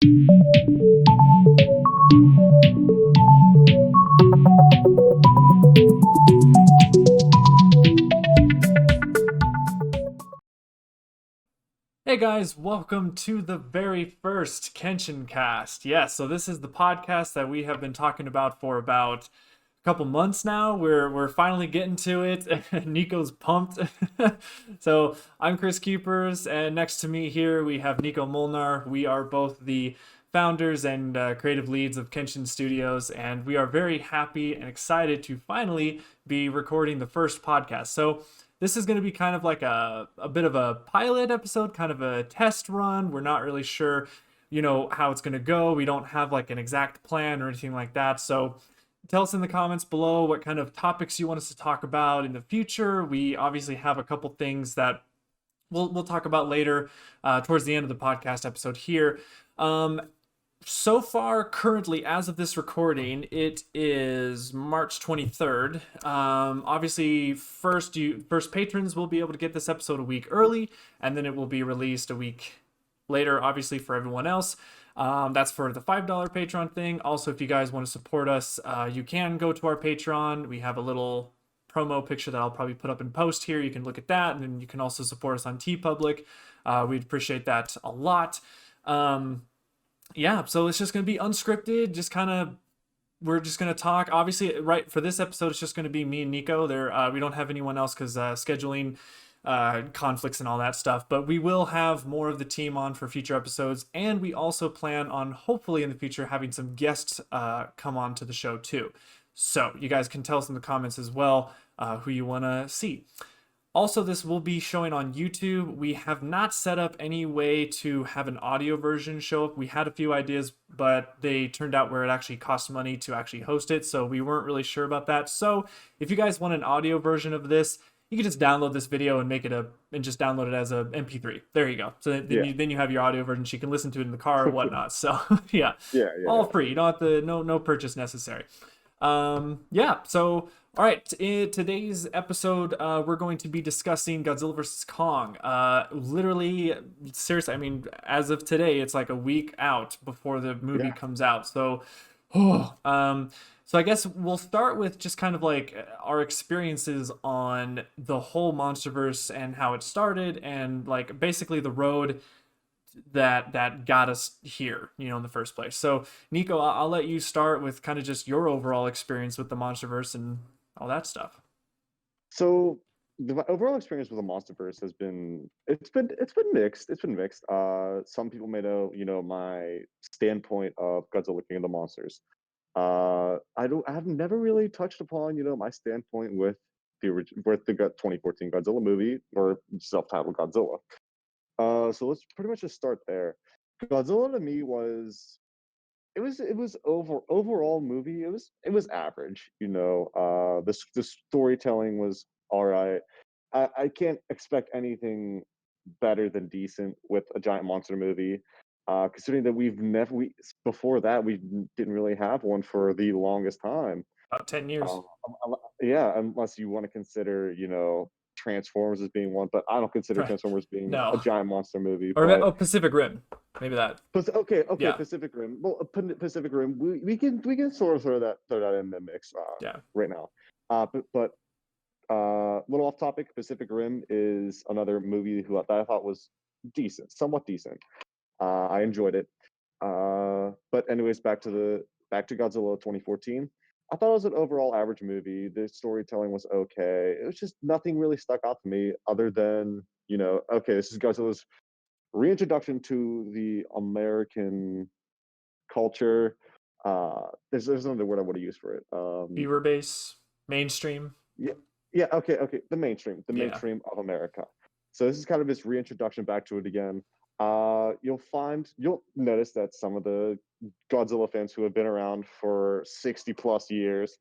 Hey guys, welcome to the very first KenshinCast. Yes, so this is the podcast that we have been talking about for about a couple months now. We're finally getting to it. Nico's pumped. So I'm Chris Keepers, and next to me here we have Nico Molnar. We are both the founders and creative leads of Kenshin Studios, and we are very happy and excited to finally be recording the first podcast. So this is going to be kind of like a bit of a pilot episode, kind of a test run. We're not really sure, how it's going to go. We don't have like an exact plan or anything like that. So tell us in the comments below what kind of topics you want us to talk about in the future. We obviously have a couple things that we'll talk about later towards the end of the podcast episode here. So far, currently, as of this recording, it is March 23rd. Obviously, first patrons will be able to get this episode a week early, and then it will be released a week later, obviously, for everyone else. That's for the $5 Patreon thing. Also, if you guys want to support us, you can go to our Patreon. We have a little promo picture that I'll probably put up in post here. You can look at that, and then you can also support us on TeePublic. We'd appreciate that a lot. Yeah, so it's just going to be unscripted, we're just going to talk. Obviously, right, for this episode, it's just going to be me and Nico. We don't have anyone else because scheduling conflicts and all that stuff, but we will have more of the team on for future episodes, and we also plan on, hopefully in the future, having some guests come on to the show too. So you guys can tell us in the comments as well who you want to see. Also, this will be showing on YouTube. We have not set up any way to have an audio version show up. We had a few ideas, but they turned out where it actually costs money to actually host it, so we weren't really sure about that. So if you guys want an audio version of this, you can just download this video and just download it as a MP3. There you go. So then you have your audio version. So you can listen to it in the car or whatnot. So yeah, all free. You don't have to no purchase necessary. So all right, in today's episode, we're going to be discussing Godzilla vs. Kong. Literally, seriously, I mean, as of today, it's like a week out before the movie comes out. So, so I guess we'll start with just kind of like our experiences on the whole Monsterverse and how it started, and like basically the road that got us here, in the first place. So, Nico, I'll let you start with kind of just your overall experience with the Monsterverse and all that stuff. So the overall experience with the Monsterverse has been it's been mixed. It's been mixed. Some people may know, my standpoint of Godzilla King of the Monsters. I've never really touched upon, my standpoint with the 2014 Godzilla movie or self-titled Godzilla. So let's pretty much just start there. Godzilla to me was overall movie, it was average. The storytelling was all right. I can't expect anything better than decent with a giant monster movie, considering that before that we didn't really have one for the longest time. About 10 years. Yeah, unless you want to consider, Transformers as being one, but I don't consider Right. Transformers being a No. giant monster movie. Or Pacific Rim. Maybe that. Okay, Yeah. Pacific Rim. Well, Pacific Rim, we can sort of throw that in the mix right now. But little off topic, Pacific Rim is another movie that I thought was decent, somewhat decent. I enjoyed it. But anyways, back to Godzilla 2014. I thought it was an overall average movie. The storytelling was okay. It was just nothing really stuck out to me other than, okay, this is Godzilla's reintroduction to the American culture. There's another word I want to use for it. Viewer base, mainstream. Okay. The mainstream of America. So this is kind of this reintroduction back to it again. You'll notice that some of the Godzilla fans who have been around for 60 plus years,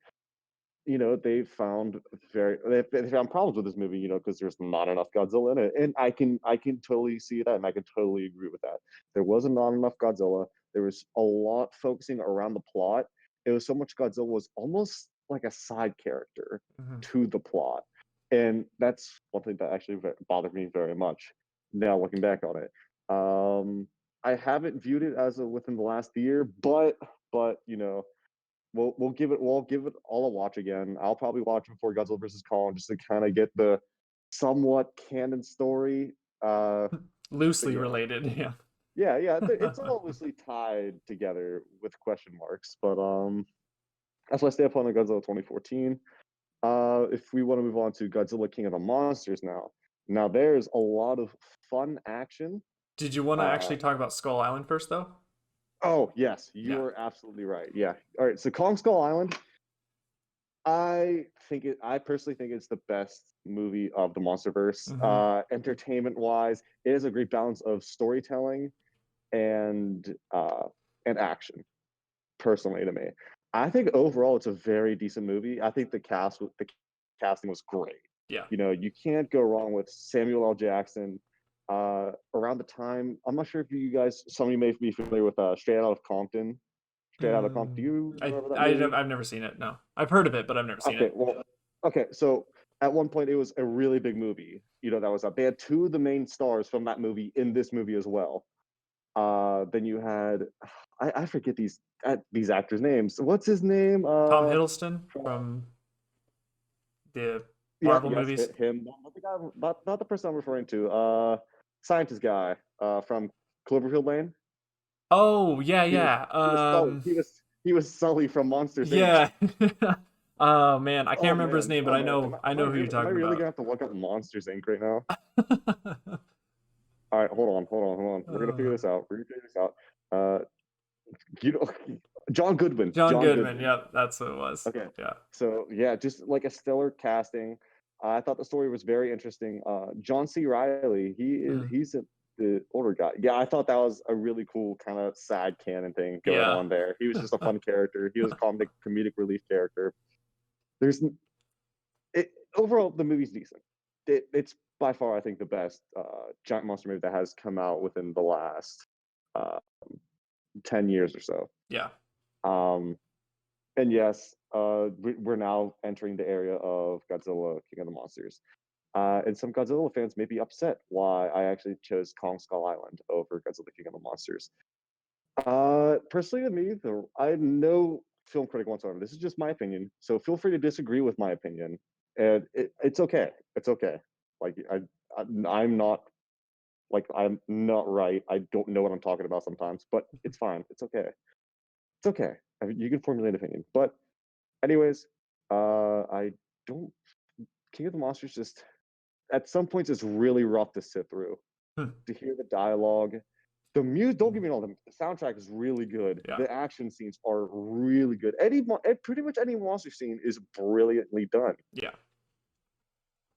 they found problems with this movie, because there's not enough Godzilla in it, and I can totally see that, and I can totally agree with that. There wasn't not enough Godzilla. There was a lot focusing around the plot. It was so much Godzilla was almost like a side character to the plot, and that's one thing that actually bothered me very much. Now looking back on it, I haven't viewed it as of within the last year, but you know, we'll give it all a watch again. I'll probably watch it before Godzilla versus Kong just to kind of get the somewhat canon story. Loosely Yeah. related, yeah. Yeah, it's all loosely tied together with question marks, but that's why I stay up on the Godzilla 2014. If we want to move on to Godzilla King of the Monsters now, there's a lot of fun action. Did you want to Uh, actually talk about Skull Island first, though? oh yes, Yeah. you are absolutely right. Yeah. All right. So Kong Skull Island, I personally think it's the best movie of the MonsterVerse. Mm-hmm. Entertainment wise, it is a great balance of storytelling and action. Personally, to me, I think overall it's a very decent movie. I think the casting was great. Yeah. You know, you can't go wrong with Samuel L. Jackson. Around the time, I'm not sure if you guys, some of you may be familiar with Straight Out of Compton. Straight Out of Compton. Do you remember that movie? I've never seen it. No, I've heard of it, but I've never seen Okay, it. well, okay. So at one point, it was a really big movie. You know, that was up. They had two of the main stars from that movie in this movie as well. Then you had, I forget these actors' names. What's his name? Tom Hiddleston from the Yeah, Marvel yes, movies. him. Not the guy, not the person I'm referring to. Scientist guy. From Cloverfield Lane. Oh yeah, He was yeah. he was Sully. He was Sully from Monsters Inc. Yeah. Oh man, I can't remember his name, but Oh man. I know who you're Am I talking really about. gonna have to look up Monsters Inc. right now? All right, hold on. We're gonna figure this out. Uh, you know, John Goodwin. John John Goodman. Goodwin. Yep, that's what it was. Okay. Yeah. So yeah, just like a stellar casting. I thought the story was very interesting. John C. Riley, Mm. he's the older guy. Yeah, I thought that was a really cool kind of sad canon thing going Yeah. on there. He was just a fun character. He was a comedic relief character. There's overall the movie's decent. It's by far I think the best giant monster movie that has come out within the last uh, 10 years or so. Yeah. Um, and yes, we're now entering the area of Godzilla King of the Monsters. And some Godzilla fans may be upset why I actually chose Kong Skull Island over Godzilla King of the Monsters. Personally, to me, I'm no film critic whatsoever. This is just my opinion, so feel free to disagree with my opinion, and it's okay. It's okay. Like I'm not I'm not right. I don't know what I'm talking about sometimes, but it's fine. It's okay. It's okay. I mean, you can formulate an opinion, but anyways, I don't. King of the Monsters just at some points is really rough to sit through. Hmm. To hear the dialogue, the music. Don't get me wrong. The soundtrack is really good. Yeah. The action scenes are really good. Pretty much any monster scene is brilliantly done. Yeah.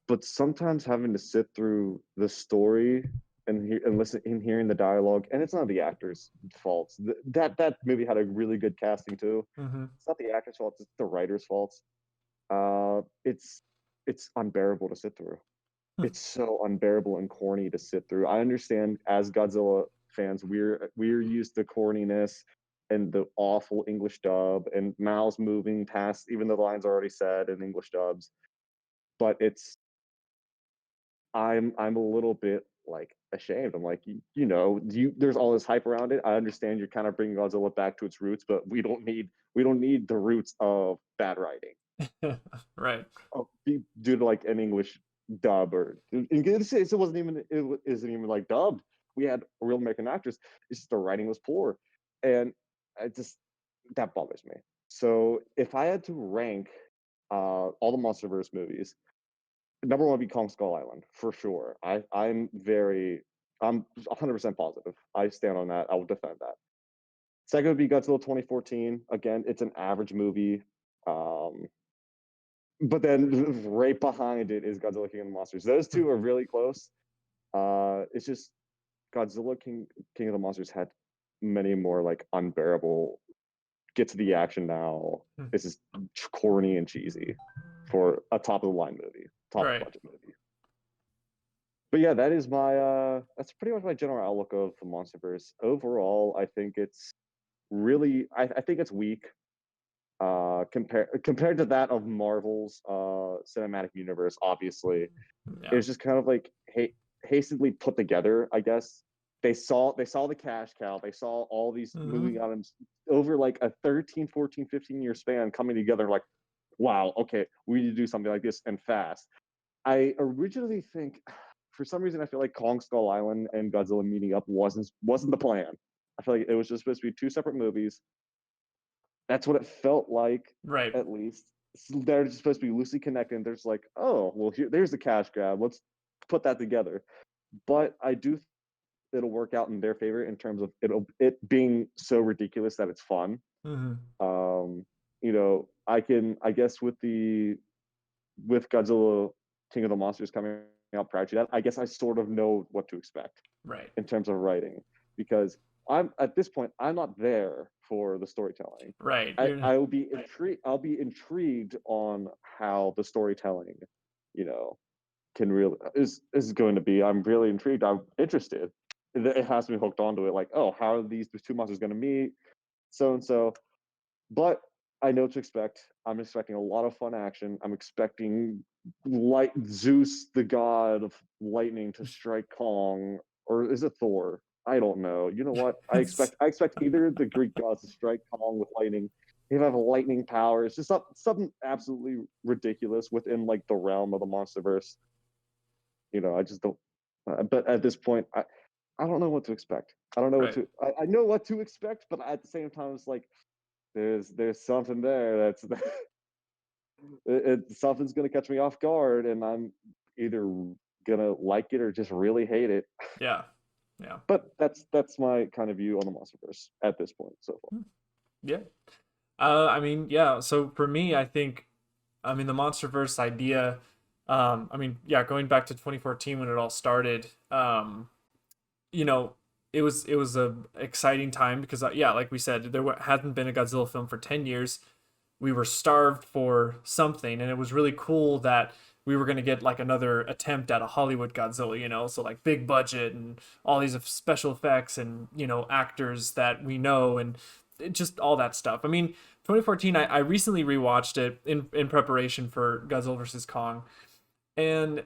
But sometimes having to sit through the story and listen and hearing the dialogue, and it's not the actors' faults. That movie had a really good casting too. Mm-hmm. It's not the actors' faults. It's the writers' faults. It's unbearable to sit through. It's so unbearable and corny to sit through. I understand as Godzilla fans, we're used to corniness and the awful English dub and mouths moving past even though the lines are already said in English dubs. But I'm a little bit like ashamed. I'm like, there's all this hype around it. I understand you're kind of bringing Godzilla back to its roots, but we don't need the roots of bad writing. Right. Due to like an English dub or in this case, it isn't even like dubbed. We had real American actors. It's just the writing was poor, and that bothers me. So if I had to rank all the MonsterVerse movies, number one would be Kong Skull Island for sure. I'm 100% positive. I stand on that. I will defend that. Second would be Godzilla 2014. Again, it's an average movie. But then right behind it is Godzilla King of the Monsters. Those two are really close. It's just Godzilla King of the Monsters had many more like unbearable. Get to the action now. This is corny and cheesy for a top of the line movie, top of the budget movie. But yeah, that is that's pretty much my general outlook of the MonsterVerse. Overall, I think it's really I think it's weak. Compared to that of Marvel's cinematic universe, obviously, it's just kind of like hastily put together, I guess. they saw the cash cow. They saw all these movie items over like a 13, 14, 15-year span coming together. Like, wow, okay, we need to do something like this and fast. I originally think, for some reason, I feel like Kong Skull Island and Godzilla meeting up wasn't the plan. I feel like it was just supposed to be two separate movies. That's what it felt like, Right. at least. They're just supposed to be loosely connected. There's like, oh, well, there's the cash grab. Let's put that together. But I do think it'll work out in their favor in terms of it being so ridiculous that it's fun. I guess with Godzilla King of the Monsters coming out prior to that, I guess I sort of know what to expect, right, in terms of writing, because at this point I'm not there for the storytelling. Right. I'll be intrigued on how the storytelling, can really is going to be. I'm really intrigued. I'm interested. It has me hooked onto it. Like, oh, how are these two monsters going to meet? So and so. But I know what to expect. I'm expecting a lot of fun action. I'm expecting Zeus, the god of lightning, to strike Kong, or is it Thor? I don't know. You know what? I expect either the Greek gods to strike Kong with lightning. They have lightning power. It's just something absolutely ridiculous within like the realm of the Monsterverse. I just don't. But at this point, I don't know what to expect. I don't know what to. I know what to expect, but at the same time, it's like there's something there something's gonna catch me off guard, and I'm either gonna like it or just really hate it. Yeah. But that's my kind of view on the Monsterverse at this point so far. Yeah. I mean, yeah. So for me, I think, the Monsterverse idea. Going back to 2014 when it all started. It was a exciting time because like we said, there hadn't been a Godzilla film for 10 years. We were starved for something, and it was really cool that we were going to get like another attempt at a Hollywood Godzilla, so like big budget and all these special effects and actors that we know and just all that stuff. 2014, I recently rewatched it in preparation for Godzilla versus Kong, and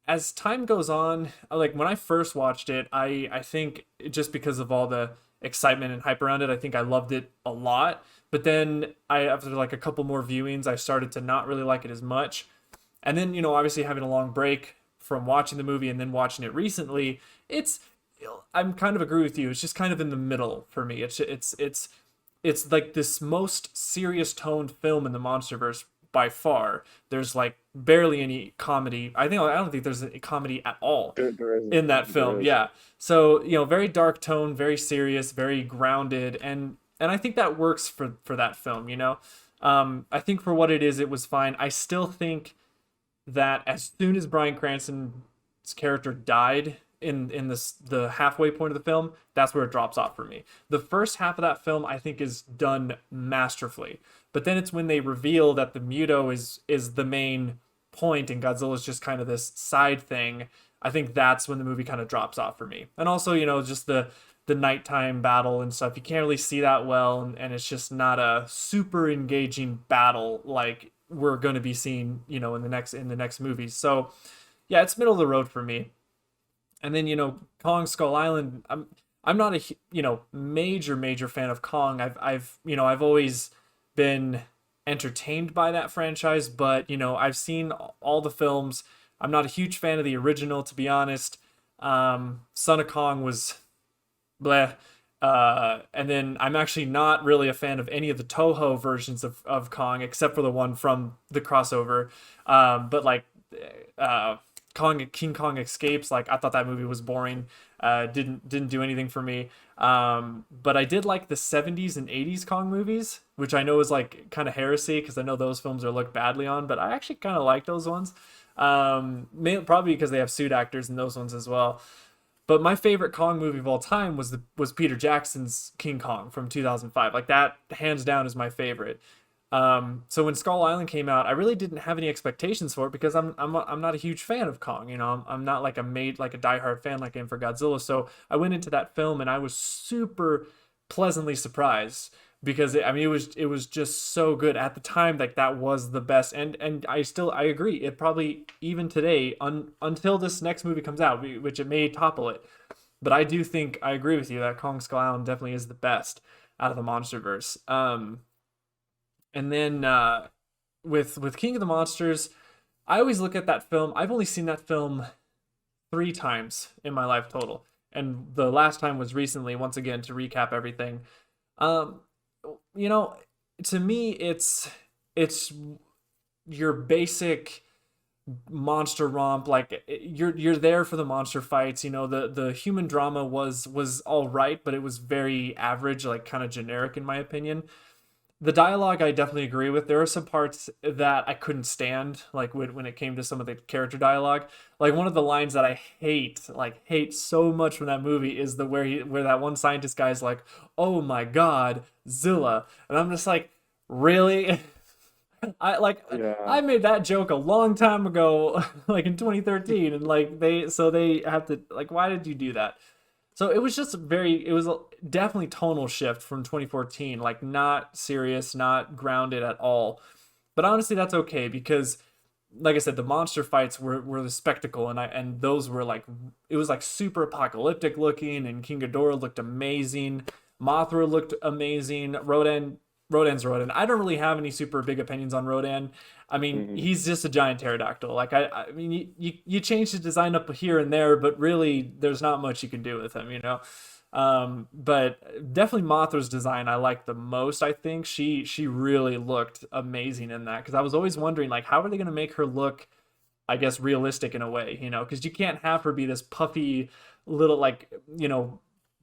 as time goes on, like when I first watched it, I think just because of all the excitement and hype around it, I think I loved it a lot. But then after like a couple more viewings, I started to not really like it as much. And then, obviously having a long break from watching the movie and then watching it recently, I'm kind of agree with you. It's just kind of in the middle for me. It's like this most serious toned film in the Monsterverse by far. There's like barely any comedy. I don't think there's any comedy at all in that film. Yeah. So, very dark tone, very serious, very grounded, and I think that works for that film, I think for what it is, it was fine. I still think that as soon as Bryan Cranston's character died in the halfway point of the film, that's where it drops off for me. The first half of that film I think is done masterfully, but then it's when they reveal that the Muto is the main point and Godzilla's just kind of this side thing. I think that's when the movie kind of drops off for me. And also, just the nighttime battle and stuff, you can't really see that well, and it's just not a super engaging battle like we're going to be seeing, in the next movies. So yeah, it's middle of the road for me. And then, Kong Skull Island, I'm not a major fan of Kong. I've always been entertained by that franchise, but I've seen all the films. I'm not a huge fan of the original, to be honest. Son of Kong was bleh. And then I'm actually not really a fan of any of the Toho versions of Kong, except for the one from the crossover. But like King Kong Escapes, like I thought that movie was boring. Didn't do anything for me. But I did like the 70s and 80s Kong movies, which I know is like kind of heresy because I know those films are looked badly on, but I actually kind of like those ones. Probably because they have suit actors in those ones as well. But my favorite Kong movie of all time was Peter Jackson's King Kong from 2005. Like that, hands down, is my favorite. So when Skull Island came out, I really didn't have any expectations for it because I'm not a huge fan of Kong. I'm not like a diehard fan like I am for Godzilla. So I went into that film and I was super pleasantly surprised because I mean it was just so good at the time. Like that was the best, and I agree. It probably even today, until this next movie comes out, which it may topple it, but I do think I agree with you that Kong Skull Island definitely is the best out of the MonsterVerse. And then with King of the Monsters, I always look at that film. I've only seen that film 3 times in my life total, and the last time was recently. Once again, to recap everything, um, you know, to me, it's your basic monster romp. Like you're there for the monster fights. You know, the human drama was all right, but it was very average, like kind of generic in my opinion. The dialogue I definitely agree with. There are some parts that I couldn't stand, like when it came to some of the character dialogue. Like one of the lines that I hate so much from that movie is the where that one scientist guy's like, "Oh my God, Zilla," and I'm just like, really? I made that joke a long time ago, like in 2013, and like they have to like, why did you do that? So it was just it was definitely tonal shift from 2014, like not serious, not grounded at all. But honestly, that's okay because, like I said, the monster fights were the spectacle, and those were like, it was like super apocalyptic looking, and King Ghidorah looked amazing, Mothra looked amazing, Rodan's Rodan. I don't really have any super big opinions on Rodan. I mean, he's just a giant pterodactyl. Like I mean, you change the design up here and there, but really, there's not much you can do with him, you know. But definitely Mothra's design I like the most. I think she really looked amazing in that because I was always wondering like how are they gonna make her look, I guess, realistic in a way, you know, because you can't have her be this puffy little like, you know,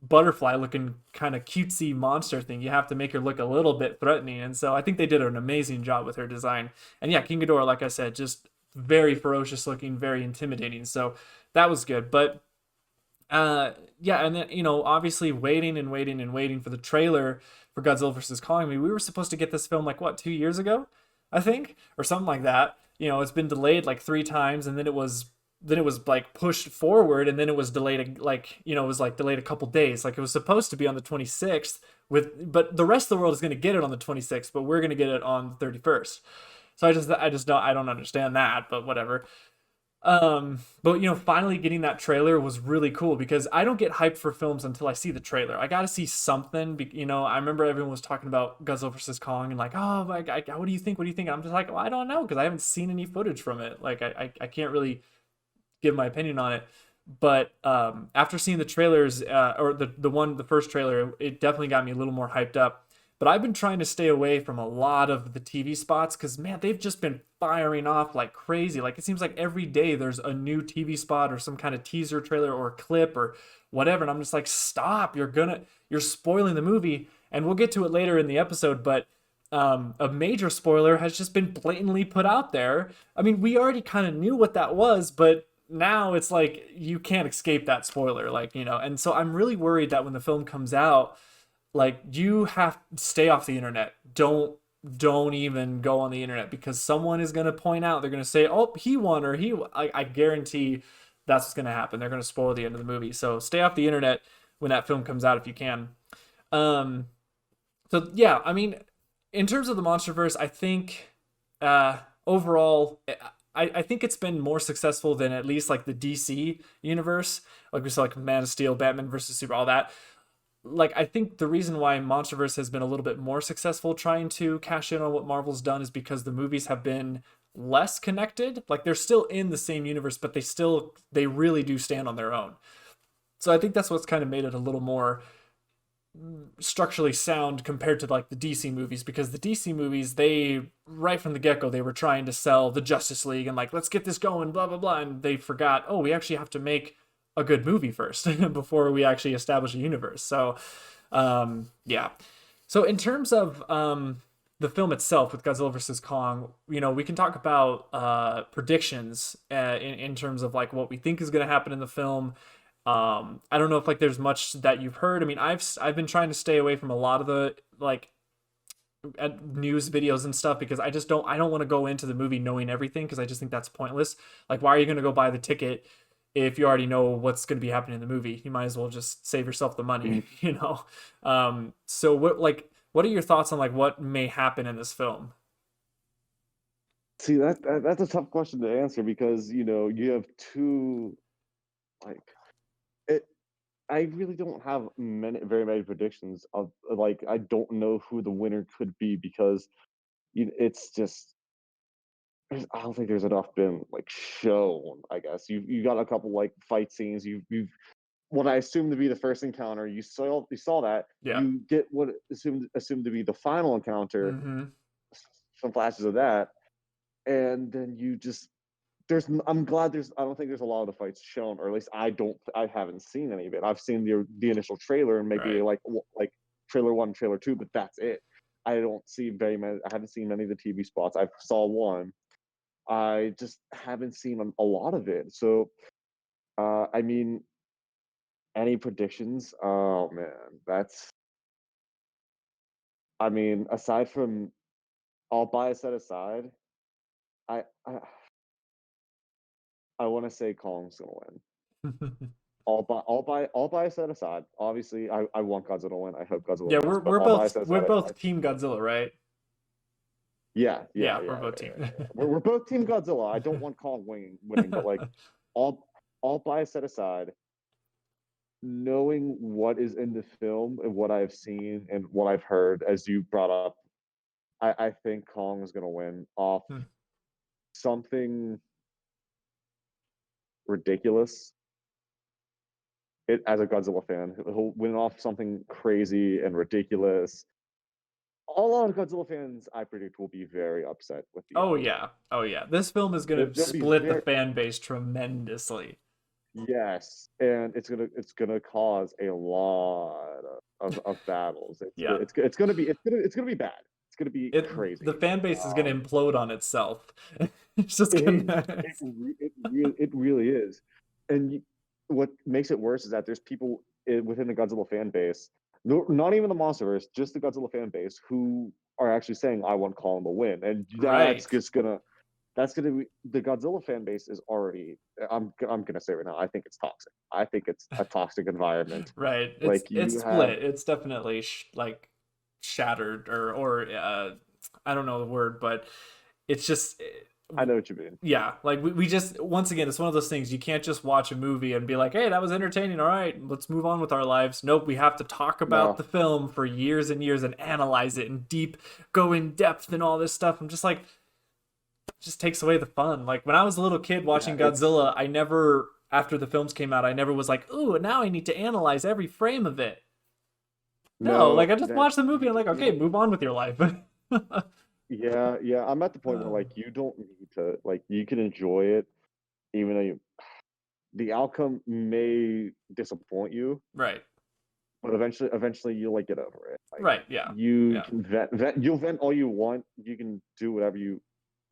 butterfly looking kind of cutesy monster thing. You have to make her look a little bit threatening, and so I think they did an amazing job with her design. And yeah, King Ghidorah, like I said, just very ferocious looking, very intimidating, so that was good. But yeah, and then, you know, obviously waiting and waiting and waiting for the trailer for Godzilla versus Kong. I mean, we were supposed to get this film like what, 2 years ago, I think, or something like that. You know, it's been delayed like 3 times, and then it was like pushed forward, and then it was delayed like, you know, it was like delayed a couple days. Like it was supposed to be on the 26th but the rest of the world is going to get it on the 26th, but we're going to get it on the 31st. So I don't understand that, but whatever. But you know, finally getting that trailer was really cool because I don't get hyped for films until I see the trailer. I got to see something. You know, I remember everyone was talking about Godzilla vs Kong and like, oh my God, what do you think? What do you think? I'm just like, well, I don't know because I haven't seen any footage from it. Like, I can't really give my opinion on it. But after seeing the trailers, or the first trailer, it definitely got me a little more hyped up. But I've been trying to stay away from a lot of the TV spots because, man, they've just been firing off like crazy. Like it seems like every day there's a new TV spot or some kind of teaser trailer or clip or whatever. And I'm just like, stop, you're spoiling the movie. And we'll get to it later in the episode, but a major spoiler has just been blatantly put out there. I mean, we already kind of knew what that was, but now it's like you can't escape that spoiler, like, you know. And so I'm really worried that when the film comes out, like, you have to stay off the internet. Don't even go on the internet because someone is going to point out, they're going to say, oh, he won, or I guarantee that's what's going to happen. They're going to spoil the end of the movie. So stay off the internet when that film comes out if you can. So yeah, I mean, in terms of the Monsterverse, I think overall, I think it's been more successful than at least like the DC universe. Like we saw like Man of Steel, Batman versus Super, all that. Like I think the reason why Monsterverse has been a little bit more successful trying to cash in on what Marvel's done is because the movies have been less connected. Like they're still in the same universe, but they really do stand on their own. So I think that's what's kind of made it a little more structurally sound compared to like the DC movies, because the DC movies, they right from the get-go they were trying to sell the Justice League and like, let's get this going, blah blah blah, and they forgot, oh, we actually have to make a good movie first before we actually establish a universe. So yeah. So in terms of the film itself with Godzilla vs Kong, you know, we can talk about predictions in terms of like what we think is going to happen in the film. I don't know if like there's much that you've heard. I mean, I've been trying to stay away from a lot of the like news videos and stuff because I don't want to go into the movie knowing everything, because I just think that's pointless. Like, why are you going to go buy the ticket if you already know what's going to be happening in the movie? You might as well just save yourself the money, you know? So what, like, What are your thoughts on like what may happen in this film? See, that's a tough question to answer because you have two, like it. I really don't have very many predictions of, like, I don't know who the winner could be because it's just I don't think there's enough been like shown. I guess you got a couple like fight scenes. You've what I assume to be the first encounter. You saw that. Yeah. You get what assumed to be the final encounter. Mm-hmm. Some flashes of that, and then you just I'm glad I don't think there's a lot of the fights shown, or at least I haven't seen any of it. I've seen the initial trailer and maybe Right. like trailer 1, trailer 2, but that's it. I don't see very many. I haven't seen many of the TV spots. I saw one. I just haven't seen a lot of it. So, I mean, any predictions? Oh man, that's. I mean, aside from all bias set aside, I I, I want to say Kong's gonna win. All bias set aside. Obviously, I want Godzilla to win. I hope Godzilla Yeah, wins. we're But we're all bias both set we're aside, both Team Godzilla, right? yeah, Yeah, we're both team. We're both Team Godzilla. I don't want Kong winning, but like all bias set aside, knowing what is in the film and what I've seen and what I've heard, as you brought up, I think Kong is gonna win off Hmm. something ridiculous. As a Godzilla fan, he'll win off something crazy and ridiculous. A lot of Godzilla fans, I predict, will be very upset with the Oh outcome. yeah. Oh yeah. This film is gonna They'll be split the very, fan base tremendously. yes, and it's gonna cause a lot of battles. Yeah. It's gonna be bad. It's gonna be The crazy. fan base is gonna Um, implode on itself. It's just it gonna. it really is, and what makes it worse is that there's people within the Godzilla fan base, not even the Monsterverse, just the Godzilla fan base, who are actually saying, "I want Kong to win," and Right. that's gonna be the Godzilla fan base is already. I'm gonna say right now, I think it's toxic. I think it's a toxic environment. Right. It's Like it's you have, split. It's definitely like shattered or I don't know the word, but it's just I know what you mean. yeah, like we just once again it's one of those things you can't just watch a movie and be like, hey, that was entertaining, all right, let's move on with our lives. Nope, we have to talk about No, the film for years and years and analyze it and go in depth and all this stuff. I'm just like, it just takes away the fun. Like when I was a little kid yeah, watching it's Godzilla, I never, after the films came out, I never was like, ooh, now I need to analyze every frame of it. No, like no I just that watched the movie and I'm like, you okay, don't. move on with your life. Yeah. I'm at the point where, like, you don't need to, like, you can enjoy it, even though the outcome may disappoint you, Right. but eventually you'll, like, get over it. Like, Right. Yeah. you Yeah. can you'll vent all you want. You can do whatever you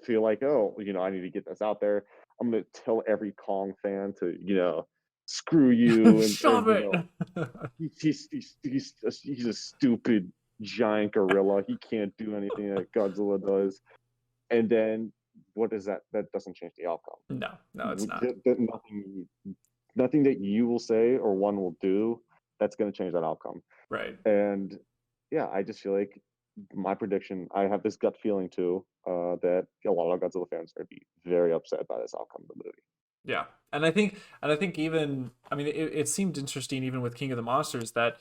feel like. Oh, I need to get this out there. I'm gonna tell every Kong fan to, screw you, and Shove it. he's a stupid giant gorilla. He can't do anything that Godzilla does. And then what does that? That doesn't change the outcome. No, no, it's not. Nothing that you will say or one will do that's going to change that outcome. Right. And yeah, I just feel like my prediction. I have this gut feeling too, that a lot of Godzilla fans are going to be very upset by this outcome of the movie. Yeah. And I think even, I mean, it seemed interesting even with King of the Monsters that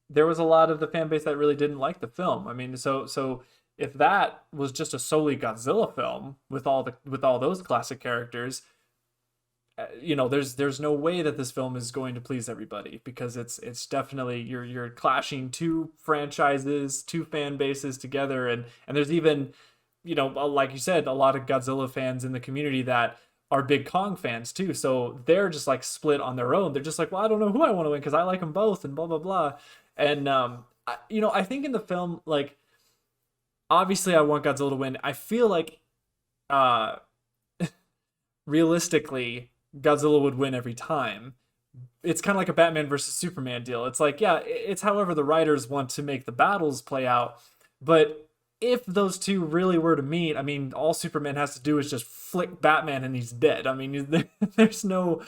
there was a lot of the fan base that really didn't like the film. I mean, so if that was just a solely Godzilla film with all those classic characters, there's no way that this film is going to please everybody because it's definitely you're clashing two franchises, two fan bases together, and there's even, like you said, a lot of Godzilla fans in the community that are big Kong fans too. So they're just like split on their own. They're just like, well, I don't know who I want to win because I like them both and blah blah blah. And I think in the film, like, obviously I want Godzilla to win. I feel like uh realistically Godzilla would win every time. It's kind of like a Batman versus Superman deal. It's like, yeah, it's however the writers want to make the battles play out. But if those two really were to meet, I mean, all Superman has to do is just flick Batman and he's dead. I mean, there's no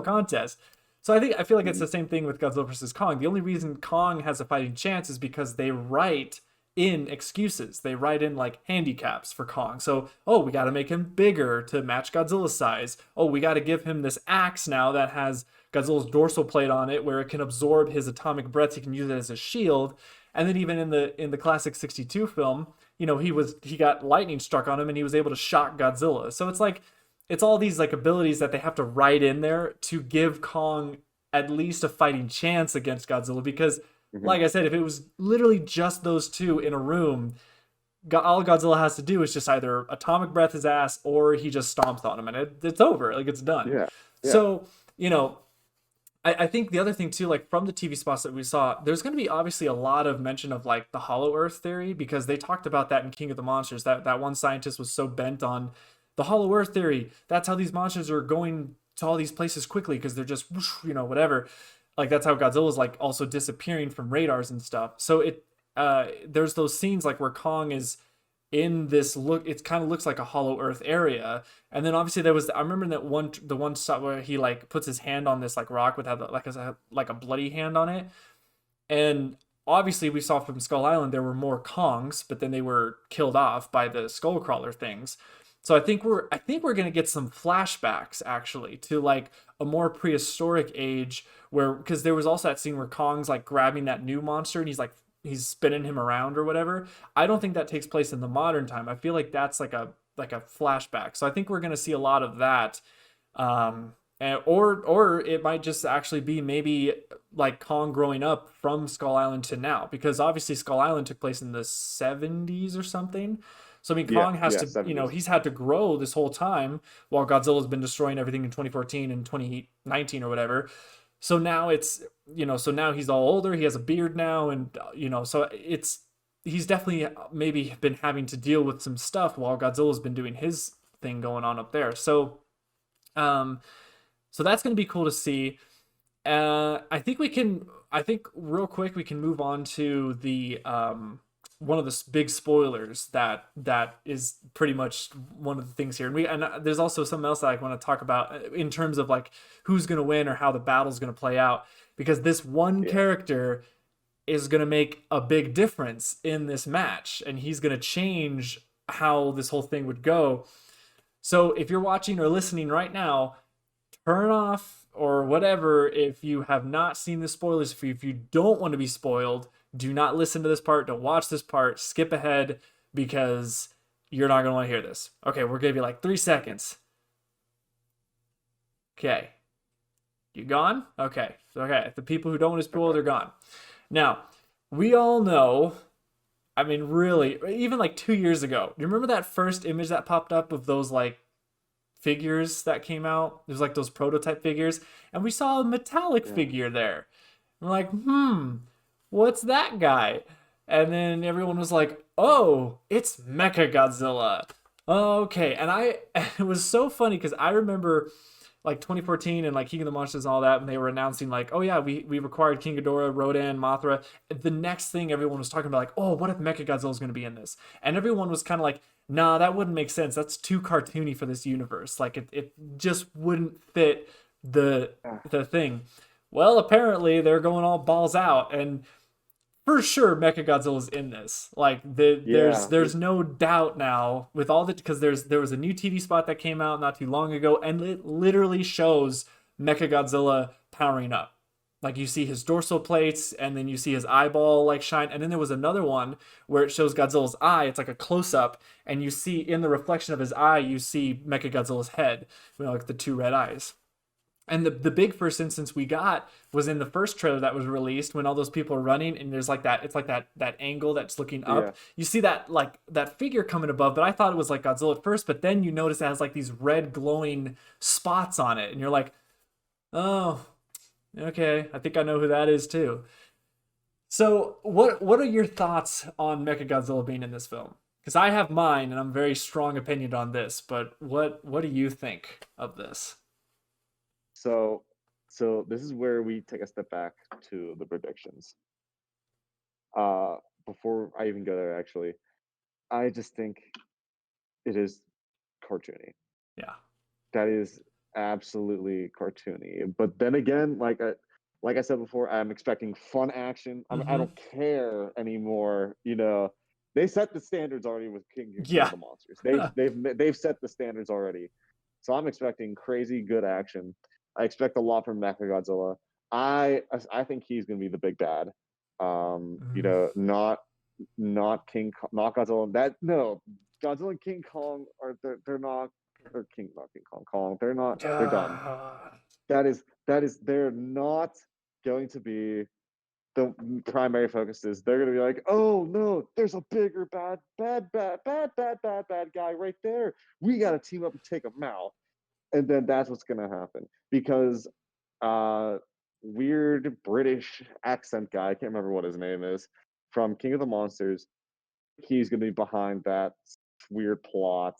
contest. So I feel like it's the same thing with Godzilla versus Kong. The only reason Kong has a fighting chance is because they write in excuses. They write in like handicaps for Kong. So, oh, we got to make him bigger to match Godzilla's size. Oh, we got to give him this axe now that has Godzilla's dorsal plate on it, where it can absorb his atomic breath. He can use it as a shield. And then even in the classic '62 film, he got lightning struck on him and he was able to shock Godzilla. So it's like it's all these like abilities that they have to write in there to give Kong at least a fighting chance against Godzilla, because like I said, if it was literally just those two in a room, all Godzilla has to do is just either atomic breath his ass or he just stomps on him and it's over. Like, it's done. Yeah. So, I think the other thing too, like from the TV spots that we saw, there's going to be obviously a lot of mention of like the Hollow Earth theory, because they talked about that in King of the Monsters. That one scientist was so bent on the Hollow Earth theory. That's how these monsters are going to all these places quickly, because they're just, whatever. Like, that's how Godzilla's like also disappearing from radars and stuff. So there's those scenes like where Kong is in this it kind of looks like a Hollow Earth area. And then obviously I remember the one shot where he like puts his hand on this like rock with like a bloody hand on it. And obviously we saw from Skull Island there were more Kongs, but then they were killed off by the Skullcrawler things. So I think we're gonna get some flashbacks actually to like a more prehistoric age, because there was also that scene where Kong's like grabbing that new monster and he's spinning him around or whatever. I don't think that takes place in the modern time. I feel like that's like a flashback. So I think we're gonna see a lot of that. Or it might just actually be maybe like Kong growing up from Skull Island to now, because obviously Skull Island took place in the 70s or something. So I mean, Kong has to, 70s. He's had to grow this whole time while Godzilla's been destroying everything in 2014 and 2019 or whatever. So now so now he's all older. He has a beard now, and so he's definitely maybe been having to deal with some stuff while Godzilla's been doing his thing going on up there. So, so that's going to be cool to see. I think real quick we can move on to the one of the big spoilers that is pretty much one of the things here. And there's also something else that I want to talk about in terms of like who's going to win or how the battle's going to play out, because this one character is going to make a big difference in this match, and he's going to change how this whole thing would go. So if you're watching or listening right now, turn off or whatever if you have not seen the spoilers. If you don't want to be spoiled, do not listen to this part. Don't watch this part. Skip ahead, because you're not going to want to hear this. Okay, we'll give you like 3 seconds. Okay. You gone? Okay. The people who don't want to spoil, they're gone. Now, we all know, I mean, really, even like 2 years ago, do you remember that first image that popped up of those like figures that came out? There's like those prototype figures, and we saw a metallic figure there. We're like, what's that guy? And then everyone was like, oh, it's Mechagodzilla. Okay. And it was so funny because I remember like 2014 and like King of the Monsters and all that, and they were announcing like, oh yeah, we required King Ghidorah, Rodan, Mothra. The next thing everyone was talking about, like, oh, what if Mechagodzilla is going to be in this? And everyone was kind of like, nah, that wouldn't make sense. That's too cartoony for this universe. Like it just wouldn't fit the thing. Well, apparently they're going all balls out, and for sure Mechagodzilla's in this. Like there's no doubt now with all the, because there was a new TV spot that came out not too long ago, and it literally shows Mechagodzilla powering up. Like you see his dorsal plates, and then you see his eyeball like shine, and then there was another one where it shows Godzilla's eye. It's like a close up, and you see in the reflection of his eye, you see Mechagodzilla's head, like the two red eyes. And the big first instance we got was in the first trailer that was released, when all those people are running and there's like that, it's like that angle that's looking up. Yeah. You see that like that figure coming above, but I thought it was like Godzilla at first, but then you notice it has like these red glowing spots on it, and you're like, oh, okay, I think I know who that is too. So what are your thoughts on Mechagodzilla being in this film? Because I have mine, and I'm very strong opinion on this, but what do you think of this? So this is where we take a step back to the predictions. Before I even go there, actually, I just think it is cartoony. Yeah, that is absolutely cartoony. But then again, like I said before, I'm expecting fun action. I don't care anymore, they set the standards already with King of Yeah. the Monsters. They've set the standards already. So I'm expecting crazy good action. I expect a lot from Mechagodzilla. I think he's going to be the big bad. You know, not Godzilla. Godzilla and King Kong are they're not not King Kong. They're done. They're not going to be the primary focus is. They're going to be like, oh no, there's a bigger bad guy right there. We got to team up and take him out. And then that's what's going to happen because weird British accent guy, I can't remember what his name is, from King of the Monsters, he's going to be behind that weird plot.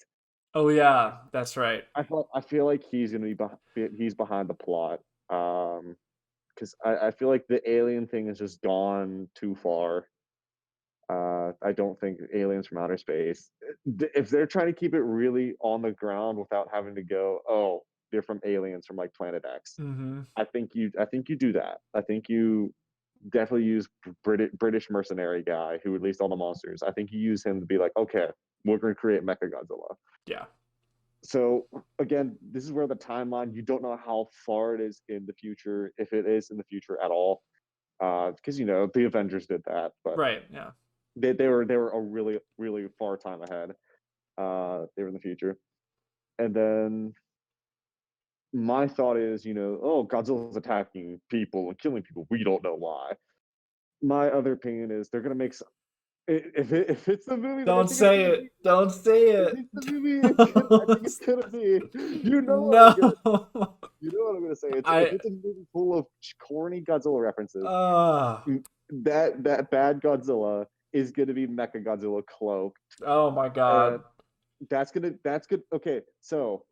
Oh yeah, that's right. I feel like he's going to be he's behind the plot. Because I feel like the alien thing has just gone too far. I don't think aliens from outer space. If they're trying to keep it really on the ground without having to go, oh, they're from aliens from like Planet X. I think you do that. I think you definitely use British mercenary guy who released all the monsters. I think you use him to be like, okay, we're going to create Mechagodzilla. Yeah. So again, this is where the timeline, you don't know how far it is in the future, if it is in the future at all, because you know the Avengers did that, but right, yeah, they were a really far time ahead. They were in the future, and then my thought is, you know, oh, Godzilla's attacking people and killing people. We don't know why. My other opinion is they're gonna make if it's the movie. Don't say it. Don't say it. If it's the movie, I think it's gonna be. You know no. You know what I'm gonna say. If it's a movie full of corny Godzilla references, that bad Godzilla is gonna be Mechagodzilla cloaked. Oh my god. That's good. Okay, so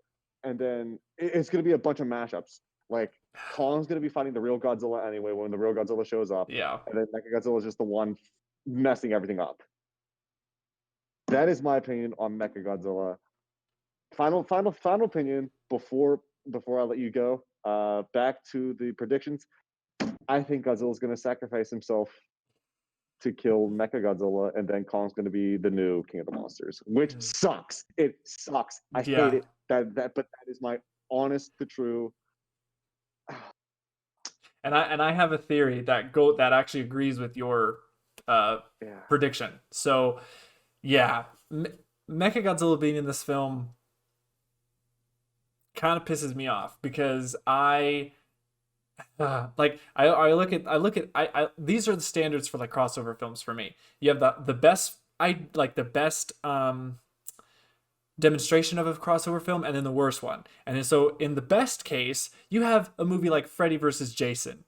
and then it's gonna be a bunch of mashups. Like Kong's gonna be fighting the real Godzilla anyway when the real Godzilla shows up. Yeah. And then Mechagodzilla is just the one messing everything up. That is my opinion on Mechagodzilla. Final opinion before I let you go. Back to the predictions. I think Godzilla's going to sacrifice himself to kill Mechagodzilla, and then Kong's going to be the new King of the Monsters, which sucks. It sucks. I hate it. But that is my honest to true. And I have a theory that actually agrees with your prediction. So yeah, Mechagodzilla being in this film kind of pisses me off because I look at these are the standards for like crossover films for me. You have the best demonstration of a crossover film and then the worst one. And then so in the best case, you have a movie like Freddy vs. Jason.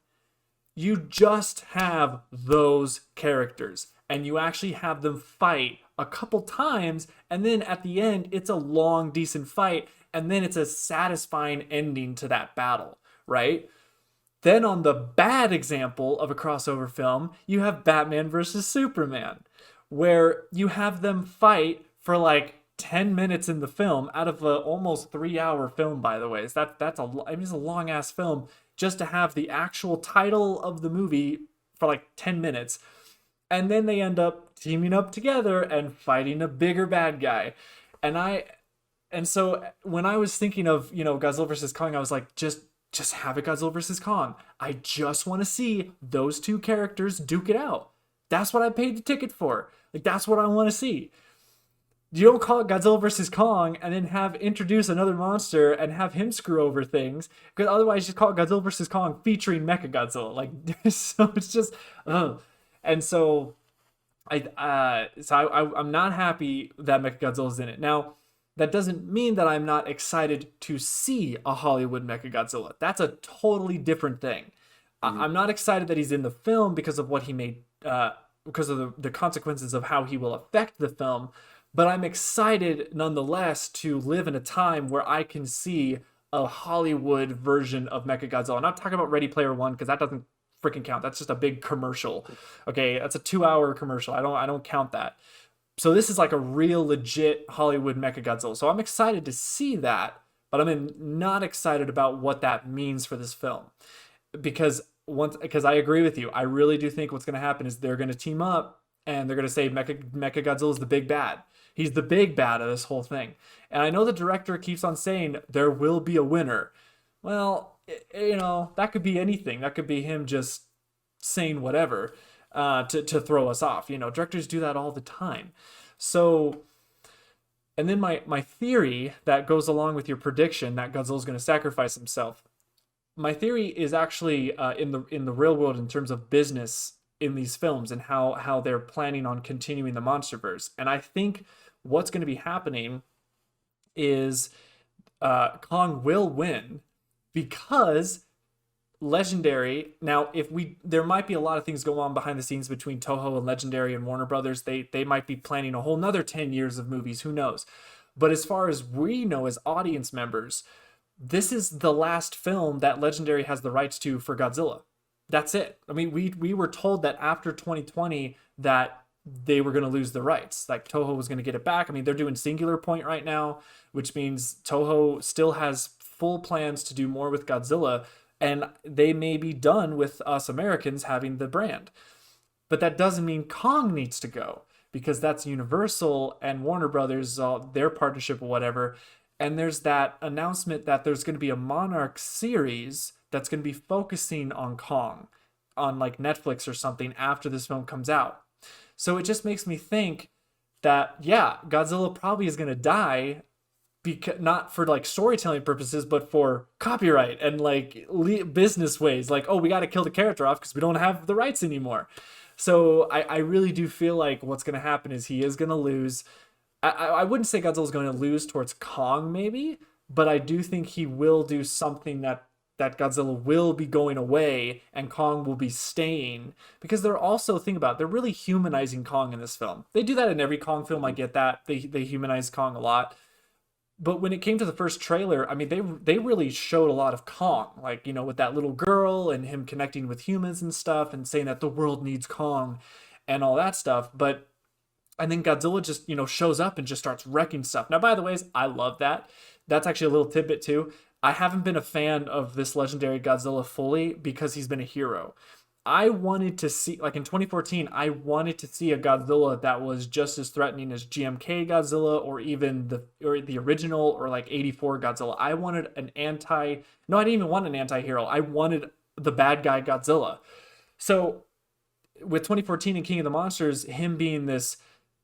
You just have those characters and you actually have them fight a couple times, and then at the end it's a long decent fight, and then it's a satisfying ending to that battle, right? Then on the bad example of a crossover film, you have Batman versus Superman, where you have them fight for like 10 minutes in the film out of a almost 3-hour film, by the way. So it's a long ass film just to have the actual title of the movie for like 10 minutes. And then they end up teaming up together and fighting a bigger bad guy. And so when I was thinking of, you know, Godzilla versus Kong, I was like, just have it Godzilla versus Kong. I just want to see those two characters duke it out. That's what I paid the ticket for. Like, that's what I want to see. You don't call it Godzilla versus Kong and then introduce another monster and have him screw over things, because otherwise you just call it Godzilla versus Kong featuring Mechagodzilla. Like, so it's just, and so I'm not happy that Mechagodzilla's in it. Now, that doesn't mean that I'm not excited to see a Hollywood Mechagodzilla. That's a totally different thing. I'm not excited that he's in the film because of what he made, because of the consequences of how he will affect the film. But I'm excited nonetheless to live in a time where I can see a Hollywood version of Mechagodzilla. I'm not talking about Ready Player One because that doesn't freaking count. That's just a big commercial. Okay, that's a 2-hour commercial. I don't count that. So this is like a real legit Hollywood Mechagodzilla. So I'm excited to see that, but I'm not excited about what that means for this film. Because I agree with you. I really do think what's going to happen is they're going to team up and they're going to say Mechagodzilla is the big bad. He's the big bad of this whole thing. And I know the director keeps on saying there will be a winner. Well, that could be anything. That could be him just saying whatever to throw us off. Directors do that all the time. So, and then my theory that goes along with your prediction that Godzilla's going to sacrifice himself. My theory is actually in the real world in terms of business in these films and how they're planning on continuing the Monsterverse. And I think what's going to be happening is Kong will win because Legendary. Now, there might be a lot of things go on behind the scenes between Toho and Legendary and Warner Brothers. They might be planning a whole nother 10 years of movies. Who knows? But as far as we know as audience members, this is the last film that Legendary has the rights to for Godzilla. That's it. I mean, we were told that after 2020 that they were going to lose the rights. Like Toho was going to get it back. I mean, they're doing Singular Point right now, which means Toho still has full plans to do more with Godzilla, and they may be done with us Americans having the brand. But that doesn't mean Kong needs to go, because that's Universal and Warner Brothers, their partnership or whatever. And there's that announcement that there's going to be a Monarch series that's going to be focusing on Kong on like Netflix or something after this film comes out. So it just makes me think that, yeah, Godzilla probably is going to die, because not for like storytelling purposes, but for copyright and like business ways. Like, oh, we got to kill the character off because we don't have the rights anymore. So I really do feel like what's going to happen is he is going to lose. I wouldn't say Godzilla's going to lose towards Kong maybe, but I do think he will do something that Godzilla will be going away and Kong will be staying, because they're also, think about it, they're really humanizing Kong in this film. They do that in every Kong film. I get that. They humanize Kong a lot. But when it came to the first trailer, I mean, they really showed a lot of Kong, like, with that little girl and him connecting with humans and stuff and saying that the world needs Kong and all that stuff. And then Godzilla just, shows up and just starts wrecking stuff. Now, by the way, I love that. That's actually a little tidbit too. I haven't been a fan of this Legendary Godzilla fully because he's been a hero. I wanted to see, like in 2014, I wanted to see a Godzilla that was just as threatening as GMK Godzilla or even the original or like 84 Godzilla. I wanted I didn't even want an anti-hero. I wanted the bad guy Godzilla. So with 2014 and King of the Monsters, him being this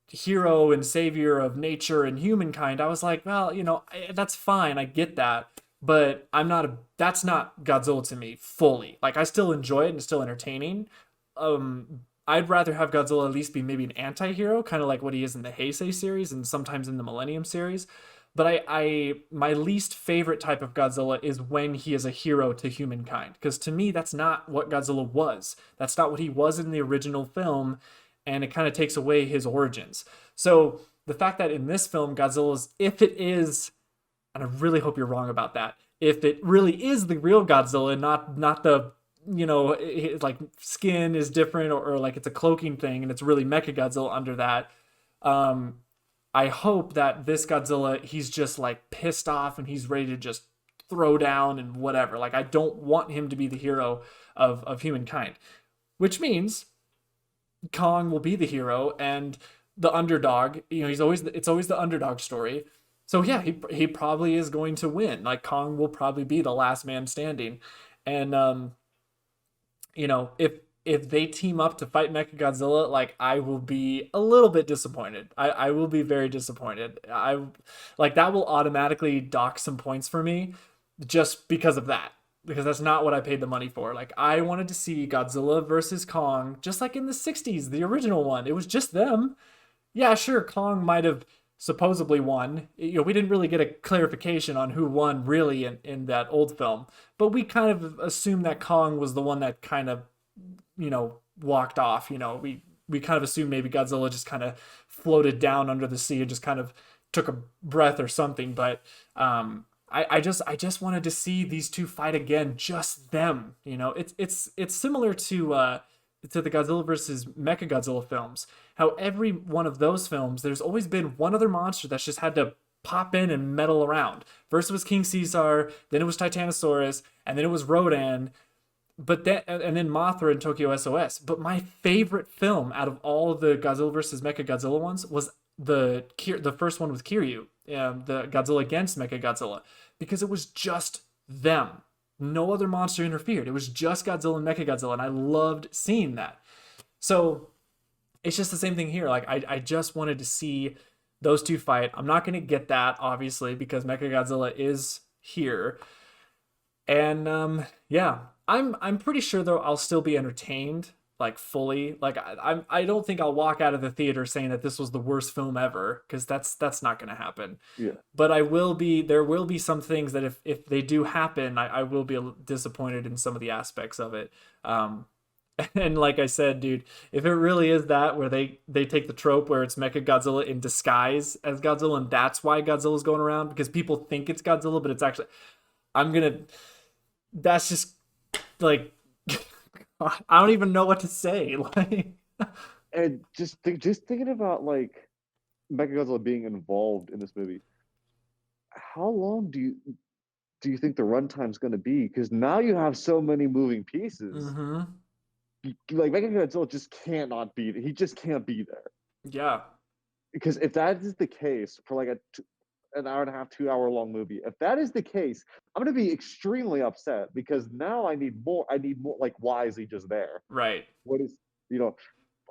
hero and savior of nature and humankind, I was like, well, that's fine. I get that. But that's not Godzilla to me fully. Like, I still enjoy it and it's still entertaining. I'd rather have Godzilla at least be maybe an anti-hero, kind of like what he is in the Heisei series and sometimes in the Millennium series. But my least favorite type of Godzilla is when he is a hero to humankind. Because to me, that's not what Godzilla was. That's not what he was in the original film. And it kind of takes away his origins. So the fact that in this film, Godzilla's, if it is, and I really hope you're wrong about that, if it really is the real Godzilla, not the, like skin is different or like it's a cloaking thing and it's really Mechagodzilla under that. I hope that this Godzilla, he's just like pissed off and he's ready to just throw down and whatever. Like, I don't want him to be the hero of humankind, which means Kong will be the hero and the underdog. It's always the underdog story. So yeah, he probably is going to win. Like, Kong will probably be the last man standing. And if they team up to fight Mechagodzilla, like, I will be a little bit disappointed. I will be very disappointed. That will automatically dock some points for me just because of that. Because that's not what I paid the money for. Like, I wanted to see Godzilla versus Kong, just like in the 60s, the original one. It was just them. Yeah, sure, Kong might have supposedly won. We didn't really get a clarification on who won really in that old film. But we kind of assumed that Kong was the one that kind of, walked off. We kind of assumed maybe Godzilla just kind of floated down under the sea and just kind of took a breath or something. But I just wanted to see these two fight again, just them. It's similar to the Godzilla versus Mechagodzilla films. How every one of those films, there's always been one other monster that's just had to pop in and meddle around. First it was King Caesar, then it was Titanosaurus, and then it was Rodan. but then and then Mothra and Tokyo SOS. But my favorite film out of all of the Godzilla versus Mechagodzilla ones was the first one with Kiryu, the Godzilla against Mechagodzilla, because it was just them. No other monster interfered. It was just Godzilla and Mechagodzilla, and I loved seeing that. So it's just the same thing here. Like I just wanted to see those two fight. I'm not going to get that obviously because Mechagodzilla is here. And yeah, I'm pretty sure though I'll still be entertained like fully. Like I don't think I'll walk out of the theater saying that this was the worst film ever, because that's not going to happen. Yeah. But there will be some things that if they do happen, I will be disappointed in some of the aspects of it. And like I said, dude, if it really is that where they take the trope where it's Mechagodzilla in disguise as Godzilla, and that's why Godzilla's going around, because people think it's Godzilla, but it's actually, that's just like, I don't even know what to say. Like, and just thinking about like Mechagodzilla being involved in this movie, how long do you think the runtime's going to be? Because now you have so many moving pieces. mm-hmm. Like Mechagodzilla just cannot be. He just can't be there. Yeah. Because if that is the case for like an hour and a half, 2 hour long movie, if that is the case, I'm going to be extremely upset, because now I need more. Like, why is he just there? Right. What is,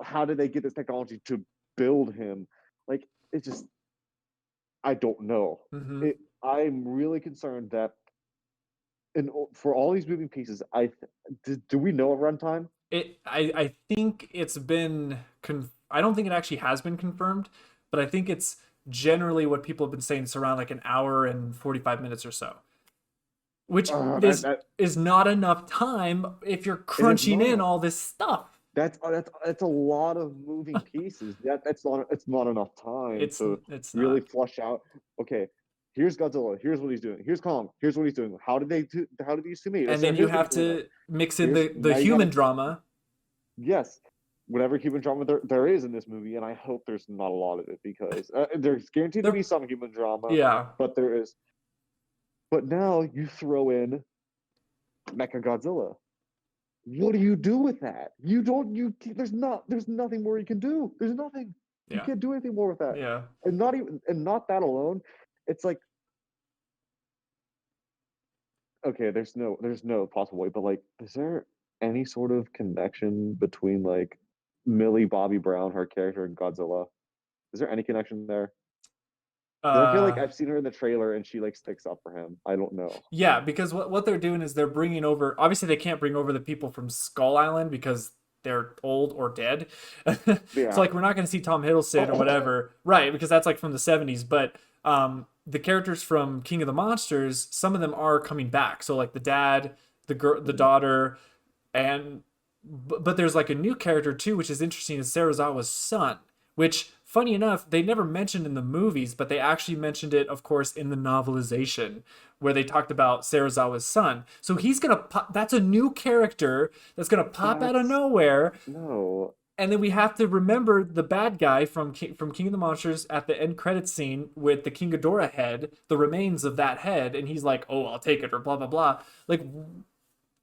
how did they get this technology to build him? Like, it's just, I don't know. Mm-hmm. I'm really concerned that, for all these moving pieces, do we know a runtime? I think it's been I don't think it actually has been confirmed, but I think it's generally what people have been saying. It's around like an hour and 45 minutes or so, which is not enough time if you're crunching in all this stuff. That's a lot of moving pieces. It's not enough time to really flush out. Okay, here's Godzilla. Here's what he's doing. Here's Kong. Here's what he's doing. How did these two meet? And then you have to mix in the human drama. Yes, whatever human drama there is in this movie, and I hope there's not a lot of it, because there's guaranteed to be some human drama. Yeah, but there is. But now you throw in Mechagodzilla. What do you do with that? There's nothing more you can do. There's nothing. You can't do anything more with that. Yeah. And not that alone. It's like, okay, there's no possible way, but like, is there any sort of connection between like Millie Bobby Brown, her character, and Godzilla? Is there any connection there? I feel like I've seen her in the trailer and she like sticks up for him. I don't know. Yeah, because what they're doing is they're bringing over, obviously they can't bring over the people from Skull Island because they're old or dead. So like, we're not going to see Tom Hiddleston or whatever. Right, because that's like from the 70s. But the characters from King of the Monsters, some of them are coming back. So like the dad, the daughter, but there's like a new character too, which is interesting, is Serizawa's son, which, funny enough, they never mentioned in the movies, but they actually mentioned it, of course, in the novelization, where they talked about Serizawa's son. So he's gonna pop. That's a new character that's gonna pop out of nowhere. No. And then we have to remember the bad guy from King of the Monsters at the end credit scene with the King Ghidorah head, the remains of that head, and he's like, "Oh, I'll take it," or blah blah blah. Like,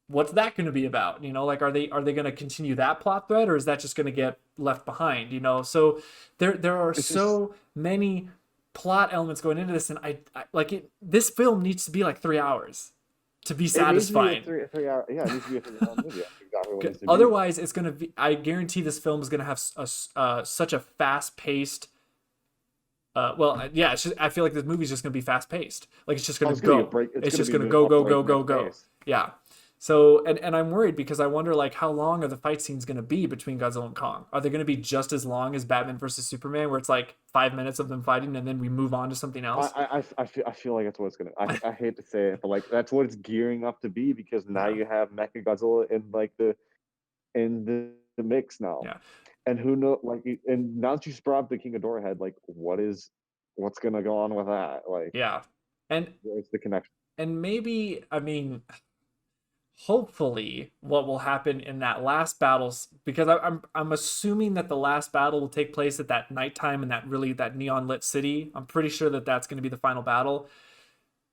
what's that going to be about? Like, are they going to continue that plot thread, or is that just going to get left behind? So there are so many plot elements going into this, and I like it. This film needs to be like 3 hours to be satisfying. Three hour, yeah, it needs to be a 3 hour movie. Exactly what it needs to Otherwise, it's going to be. I guarantee this film is going to have such a fast paced. I feel like this movie's just going to be fast paced. Like, it's just going to go. It's just going to go. Yeah. So, and I'm worried because I wonder, like, how long are the fight scenes going to be between Godzilla and Kong? Are they going to be just as long as Batman versus Superman, where it's like 5 minutes of them fighting and then we move on to something else? I feel like that's what it's going to. I hate to say it, but like, that's what it's gearing up to be, because now you have Mechagodzilla in the mix now. Yeah. And who knows? Like, and now that you brought up the King Ghidorah head, like, what's going to go on with that? Like, yeah, and where's the connection? And maybe, I mean, hopefully what will happen in that last battle, because I'm assuming that the last battle will take place at that nighttime in that neon lit city. I'm pretty sure that that's going to be the final battle.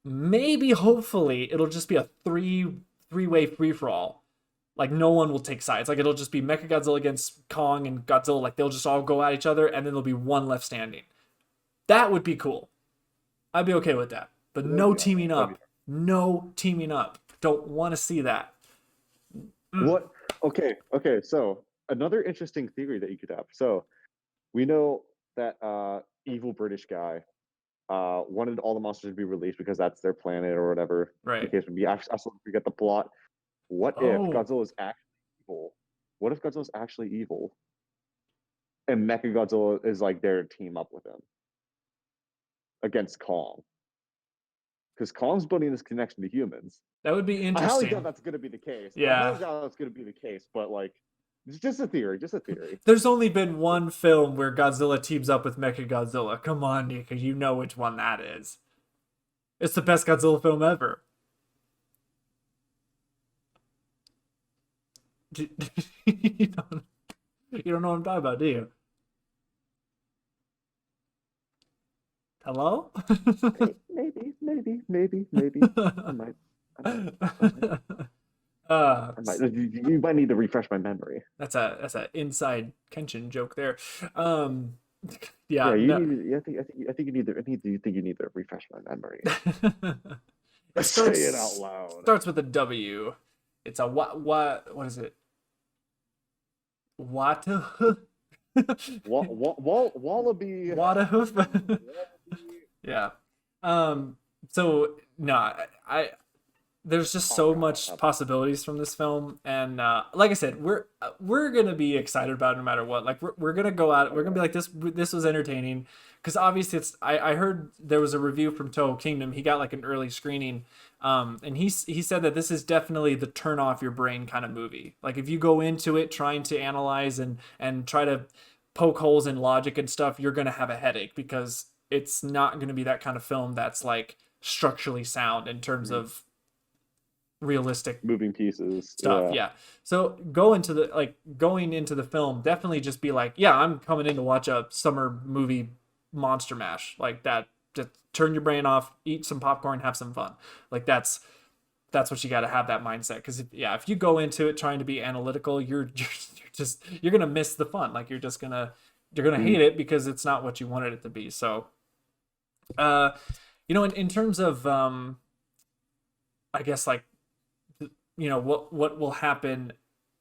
Maybe, hopefully, it'll just be a three-way free-for-all, Like no one will take sides. Like it'll just be Mechagodzilla against Kong and Godzilla. Like they'll just all go at each other, and then there'll be one left standing. That would be cool. I'd be okay with that. But no teaming up. No teaming up. Don't want to see that. What? Okay. So another interesting theory that you could have. So we know that evil British guy wanted all the monsters to be released because that's their planet or whatever. Right. The case would be. I forget the plot. What if Godzilla is actually evil? What if Godzilla's actually evil? And Mechagodzilla is like there to team up with him against Kong. Because Kong's building this connection to humans. That would be interesting. I highly doubt that's going to be the case. Yeah. I highly doubt that's going to be the case, but like, it's just a theory. There's only been one film where Godzilla teams up with Mechagodzilla. Come on, Nico, you know which one that is. It's the best Godzilla film ever. You don't know what I'm talking about, do you? Hello? Maybe. I might. You might need to refresh my memory. That's a inside Kenshin joke there. I think you need to refresh my memory. Say it out loud. Starts with a W. It's a what is it? Wallaby. Wattahoof. Yeah. So no, there's just so much possibilities from this film, and like I said, we're gonna be excited about it no matter what. Like we're gonna go out, we're gonna be like this was entertaining, because obviously I heard there was a review from Toho Kingdom. He got like an early screening, and he said that this is definitely the turn off your brain kind of movie. Like if you go into it trying to analyze and try to poke holes in logic and stuff, you're gonna have a headache, because it's not gonna be that kind of film that's like structurally sound in terms of realistic moving pieces stuff. Yeah. So going into the film, definitely just be like, yeah, I'm coming in to watch a summer movie monster mash like that. Just turn your brain off, eat some popcorn, have some fun. Like that's what you got to have, that mindset. Because if you go into it trying to be analytical, you're gonna miss the fun. Like you're gonna hate it because it's not what you wanted it to be. So in terms of I guess like what will happen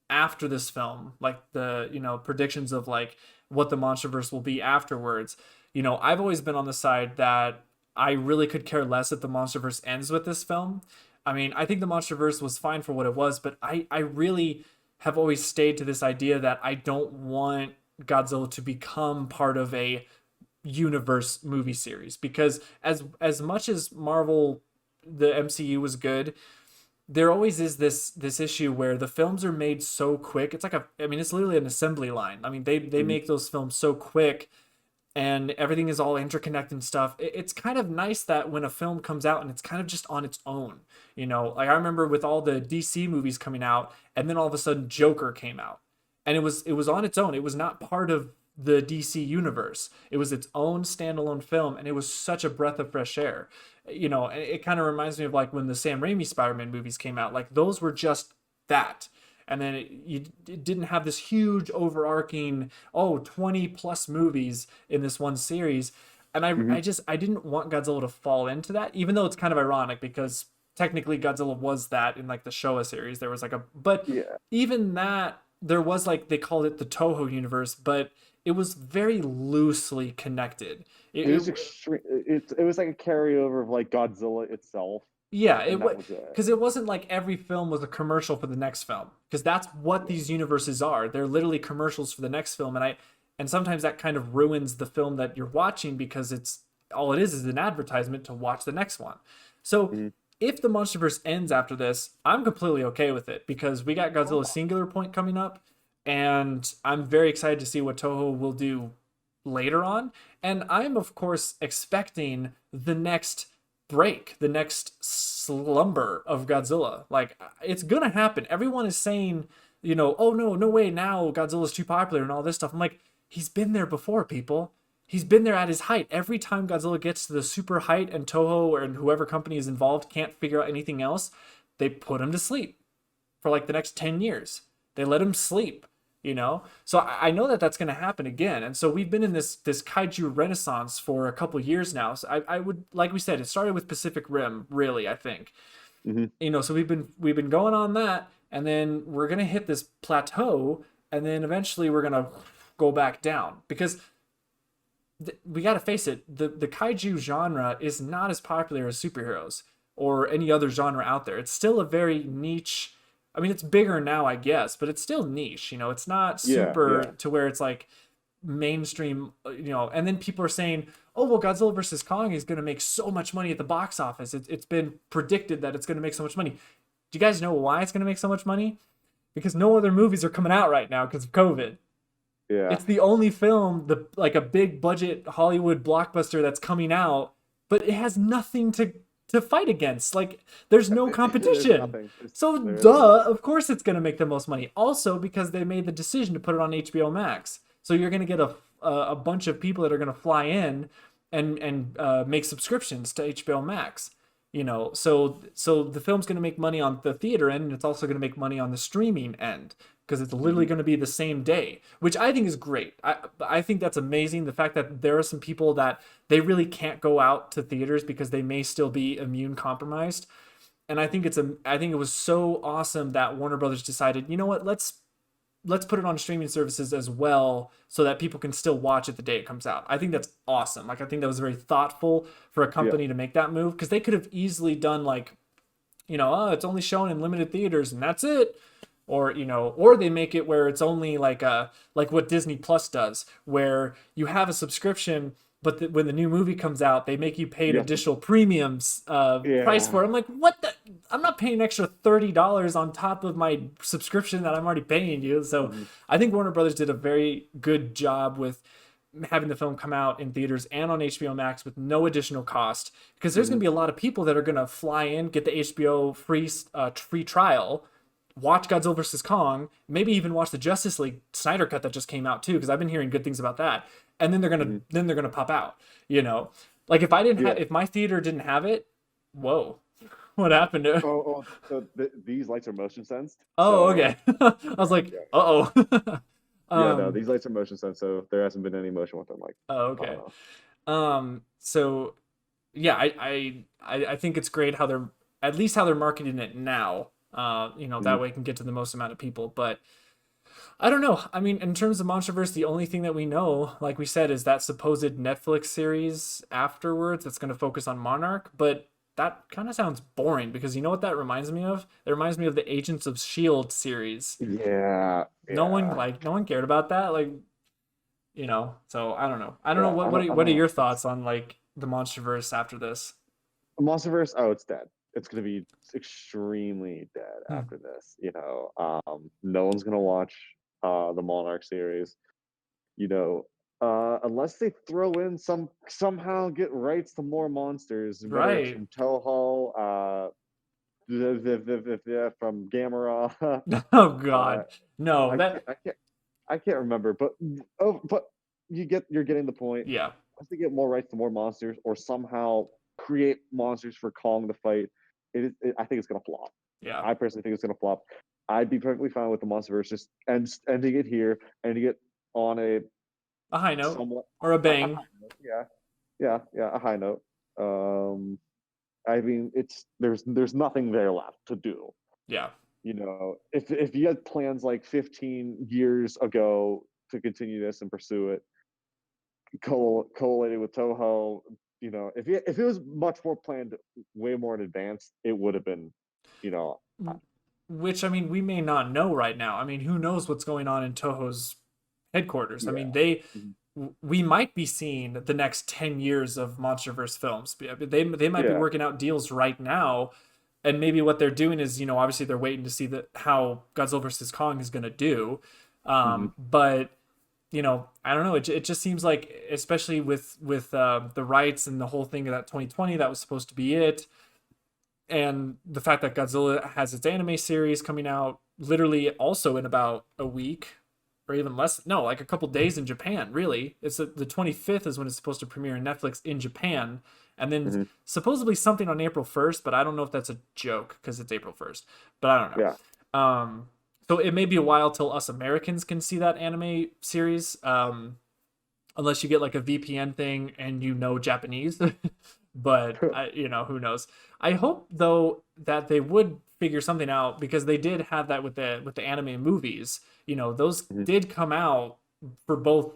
after this film, like the predictions of like what the Monsterverse will be afterwards. I've always been on the side that I really could care less if the Monsterverse ends with this film. I mean, I think the Monsterverse was fine for what it was, but I really have always stayed to this idea that I don't want Godzilla to become part of a universe movie series, because as much as Marvel, the MCU was good, there always is this issue where the films are made so quick. It's like it's literally an assembly line. I mean, they make those films so quick, and everything is all interconnected and stuff. It's kind of nice that when a film comes out and it's kind of just on its own, like I remember with all the DC movies coming out, and then all of a sudden Joker came out, and it was on its own. It was not part of the DC universe. It was its own standalone film, and it was such a breath of fresh air. It kind of reminds me of like when the Sam Raimi Spider-Man movies came out. Like those were just that. And then it didn't have this huge overarching 20 plus movies in this one series. And I didn't want Godzilla to fall into that, even though it's kind of ironic because technically Godzilla was that in like the Showa series. There was like even that, there was like, they called it the Toho universe, but it was very loosely connected. It was extreme. It was like a carryover of like Godzilla itself. Yeah, because it wasn't like every film was a commercial for the next film, because that's what these universes are. They're literally commercials for the next film, and sometimes that kind of ruins the film that you're watching, because it's all it is an advertisement to watch the next one. So if the Monsterverse ends after this, I'm completely okay with it, because we got Godzilla Singular Point coming up, and I'm very excited to see what Toho will do later on. And I'm of course expecting the next break, the next slumber of Godzilla. Like it's gonna happen. Everyone is saying, oh no way, now Godzilla's too popular and all this stuff. I'm like, he's been there before, people. He's been there at his height. Every time Godzilla gets to the super height and Toho or whoever company is involved can't figure out anything else, they put him to sleep. for like the next 10 years. They let him sleep, you know? So I know that that's going to happen again. And so we've been in this kaiju renaissance for a couple years now. So I would, like we said, it started with Pacific Rim, really, I think. You know, so we've been going on that, and then we're going to hit this plateau, and then eventually we're going to go back down, because we got to face it, the kaiju genre is not as popular as superheroes or any other genre out there. It's still a very niche. I mean, it's bigger now, I guess, but it's still niche. You know, it's not super to where it's like mainstream, you know. And then people are saying, oh, well, Godzilla versus Kong is going to make so much money at the box office. It's been predicted that it's going to make so much money. Do you guys know why it's going to make so much money? Because no other movies are coming out right now because of COVID. Yeah. It's the only film, like a big budget Hollywood blockbuster that's coming out, but it has nothing to fight against. Like, there's no competition. Of course it's going to make the most money. Also, because they made the decision to put it on HBO Max. So you're going to get a bunch of people that are going to fly in and make subscriptions to HBO Max. You know, so the film's going to make money on the theater end, and it's also going to make money on the streaming end, because it's literally going to be the same day, which I think is great. I think that's amazing. The fact that there are some people that they really can't go out to theaters because they may still be immune compromised. And I think it was so awesome that Warner Brothers decided, you know what, let's put it on streaming services as well, so that people can still watch it the day it comes out. I think that's awesome. Like, I think that was very thoughtful for a company to make that move, because they could have easily done like, you know, oh, it's only shown in limited theaters and that's it. Or, you know, or they make it where it's only like what Disney Plus does, where you have a subscription, but when the new movie comes out, they make you pay an additional premiums price for it. I'm like, what the? I'm not paying an extra $30 on top of my subscription that I'm already paying you. So I think Warner Brothers did a very good job with having the film come out in theaters and on HBO Max with no additional cost, because there's going to be a lot of people that are going to fly in, get the HBO free trial, watch Godzilla vs. Kong, maybe even watch the Justice League Snyder cut that just came out too, because I've been hearing good things about that. And then they're gonna pop out. You know, like if I didn't have, if my theater didn't have it, whoa, what happened to it? So these lights are motion sensed. Oh, so, okay. I was like, uh-oh. No, these lights are motion sensed, so there hasn't been any motion with them. Like, oh, okay. So yeah, I think it's great how they're marketing it now. You know, that way it can get to the most amount of people. But I don't know. I mean, in terms of Monsterverse, the only thing that we know, like we said, is that supposed Netflix series afterwards that's going to focus on Monarch. But that kind of sounds boring, because you know what that reminds me of? It reminds me of the Agents of S.H.I.E.L.D. series. Yeah. No one cared about that. Like, you know, so I don't know. I don't know. What are your thoughts on like the Monsterverse after this? The Monsterverse, it's dead. It's going to be extremely dead after this. You know, no one's going to watch the Monarch series, you know, unless they throw in somehow get rights to more monsters, right? From Toho, from Gamera. Oh God, no, I can't remember, but you're getting the point. Yeah, once they get more rights to more monsters, or somehow create monsters for Kong to fight, I think it's gonna flop. Yeah, I personally think it's gonna flop. I'd be perfectly fine with the Monsterverse just ending it here, ending it on a high note or a bang. A high note. I mean, there's nothing there left to do. Yeah. You know, if you had plans like 15 years ago to continue this and pursue it, collated with Toho, you know, if it was much more planned, way more in advance, it would have been, you know. Which, I mean, we may not know right now. I mean, who knows what's going on in Toho's headquarters? Yeah. I mean, we might be seeing the next 10 years of Monsterverse films. They might be working out deals right now, and maybe what they're doing is, you know, obviously they're waiting to see how Godzilla vs. Kong is going to do. But, you know, I don't know. It just seems like, especially with the rights and the whole thing of that 2020, that was supposed to be it. And the fact that Godzilla has its anime series coming out literally also in about a week, or even less. No, like a couple days in Japan, really. It's the 25th is when it's supposed to premiere on Netflix in Japan. And then supposedly something on April 1st, but I don't know if that's a joke because it's April 1st. But I don't know. So it may be a while till us Americans can see that anime series, unless you get like a VPN thing and Japanese. But who knows? I hope though that they would figure something out, because they did have that with the anime movies. Those did come out for both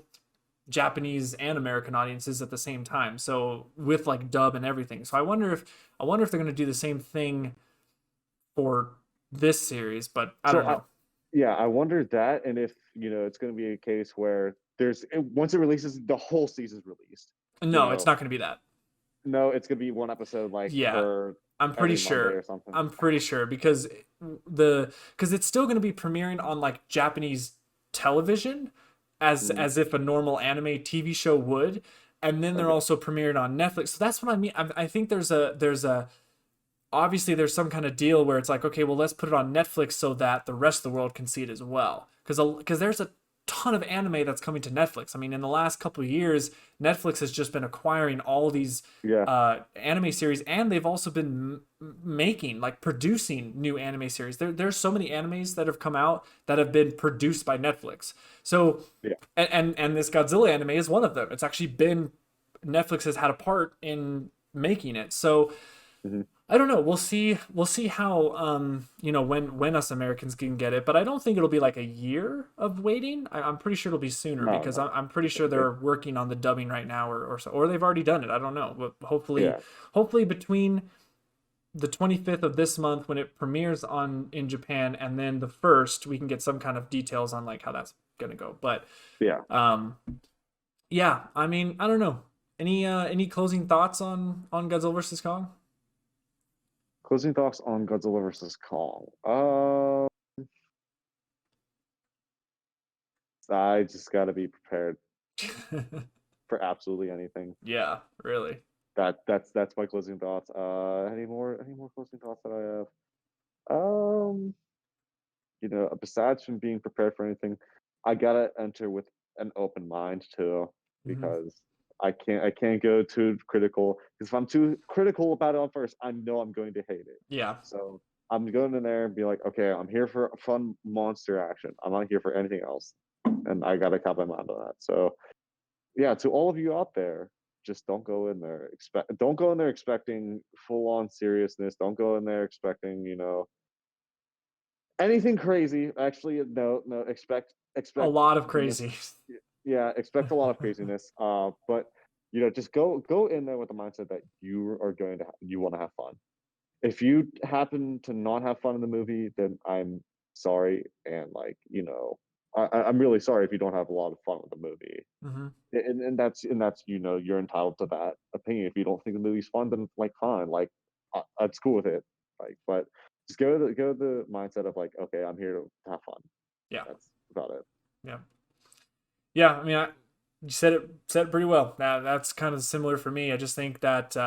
Japanese and American audiences at the same time. So with like dub and everything. So I wonder if they're going to do the same thing for this series, but I don't know. I wonder that, and if it's going to be a case where once it releases, the whole season's released. No, it's not going to be that. No, it's going to be one episode I'm pretty sure. Or something. I'm pretty sure, because it's still going to be premiering on like Japanese television as if a normal anime TV show would, and then they're also premiered on Netflix. So that's what I mean. I think there's obviously there's some kind of deal where it's like, okay, well, let's put it on Netflix so that the rest of the world can see it as well. Because there's a ton of anime that's coming to Netflix. I mean, in the last couple of years, Netflix has just been acquiring all these anime series, and they've also been producing new anime series. There's so many animes that have come out that have been produced by Netflix. So, and this Godzilla anime is one of them. It's actually been, Netflix has had a part in making it. So, I don't know. We'll see how when us Americans can get it, but I don't think it'll be like a year of waiting. I'm pretty sure it'll be sooner, because I'm pretty sure they're working on the dubbing right now, or they've already done it. I don't know, but hopefully between the 25th of this month, when it premieres in Japan, and then the 1st, we can get some kind of details on like how that's gonna go. But I mean, I don't know. Any closing thoughts on Godzilla vs. Kong? Closing thoughts on Godzilla vs. Kong. I just got to be prepared for absolutely anything. Yeah, really. That's my closing thoughts. Any more closing thoughts that I have? Besides from being prepared for anything, I gotta enter with an open mind too, because I can't go too critical, because if I'm too critical about it at first, I know I'm going to hate it. Yeah. So I'm going in there and be like, okay, I'm here for fun monster action. I'm not here for anything else, and I gotta cap my mind on that. So yeah, to all of you out there, just don't go in there expecting full on seriousness. Don't go in there expecting anything crazy. Actually, no. Expect a lot of crazy. Yeah, expect a lot of craziness. But just go in there with the mindset that you want to have fun. If you happen to not have fun in the movie, then I'm sorry, and I'm really sorry if you don't have a lot of fun with the movie. And that's you're entitled to that opinion. If you don't think the movie's fun, then fine, I'd cool with it. But just go the mindset of okay, I'm here to have fun. Yeah, that's about it. Yeah. I mean, you said it pretty well. That's kind of similar for me. I just think that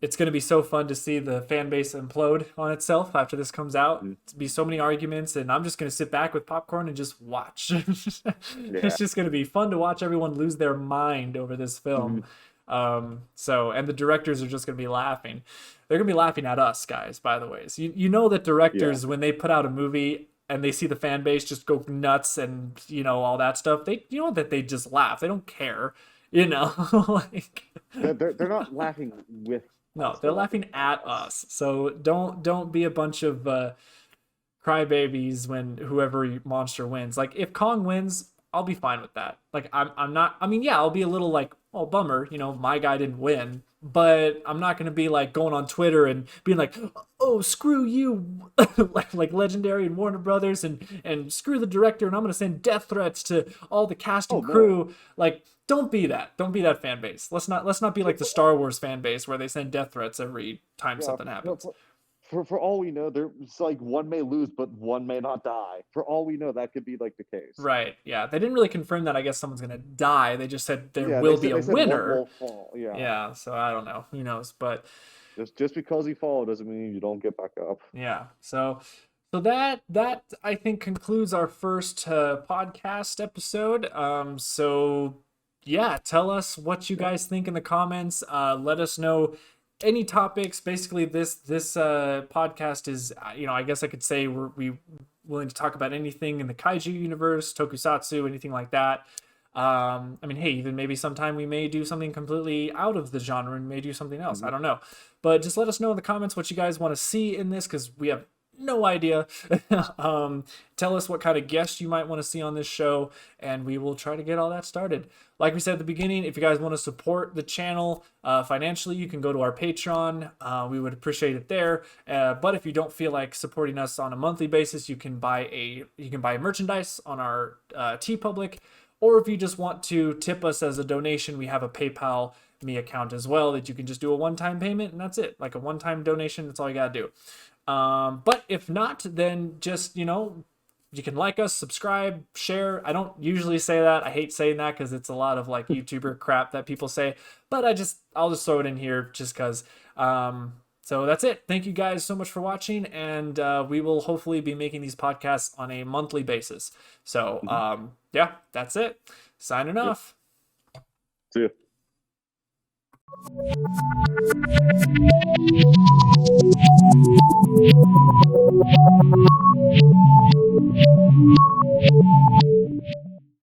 it's going to be so fun to see the fan base implode on itself after this comes out. It's be so many arguments, and I'm just going to sit back with popcorn and just watch. It's just going to be fun to watch everyone lose their mind over this film. And the directors are just going to be laughing. They're going to be laughing at us, guys, by the way. So you know that directors, when they put out a movie and they see the fan base just go nuts and all that stuff, they that they just laugh. They don't care, they're not laughing with us. They're laughing at us. So don't be a bunch of crybabies when whoever monster wins. Like if Kong wins, I'll be fine with that. Like I'm not, I mean, yeah, I'll be a little like, oh, bummer, my guy didn't win, but I'm not going to be like going on Twitter and being like, oh, screw you, like Legendary and Warner Brothers and screw the director, and I'm going to send death threats to all the cast and crew. Man. Like, don't be that fan base. Let's not be like the Star Wars fan base where they send death threats every time something happens. For all we know, there's one may lose, but one may not die. For all we know, that could be the case. Right. Yeah. They didn't really confirm that. I guess someone's gonna die. They just said there will be a winner. One will fall. Yeah. Yeah. So I don't know. Who knows? But just because you fall doesn't mean you don't get back up. Yeah. So that I think concludes our first podcast episode. So yeah, tell us what you guys think in the comments. Let us know any topics. Basically, this podcast is, I guess I could say we willing to talk about anything in the Kaiju universe, tokusatsu, anything like that. I mean, hey, even maybe sometime we may do something completely out of the genre and may do something else. I don't know. But just let us know in the comments what you guys want to see in this, because we have no idea. Tell us what kind of guests you might want to see on this show, and we will try to get all that started. Like we said at the beginning, if you guys want to support the channel financially, you can go to our Patreon. We would appreciate it there. But if you don't feel like supporting us on a monthly basis, you can buy merchandise on our TeePublic. Or if you just want to tip us as a donation, we have a PayPal me account as well that you can just do a one-time payment, and that's it. Like a one-time donation, that's all you gotta do. But if not, then just, you can like us, subscribe, share. I don't usually say that. I hate saying that because it's a lot of like YouTuber crap that people say, but I'll just throw it in here just because. So that's it. Thank you guys so much for watching, and we will hopefully be making these podcasts on a monthly basis. So yeah, that's it. Signing off. See ya.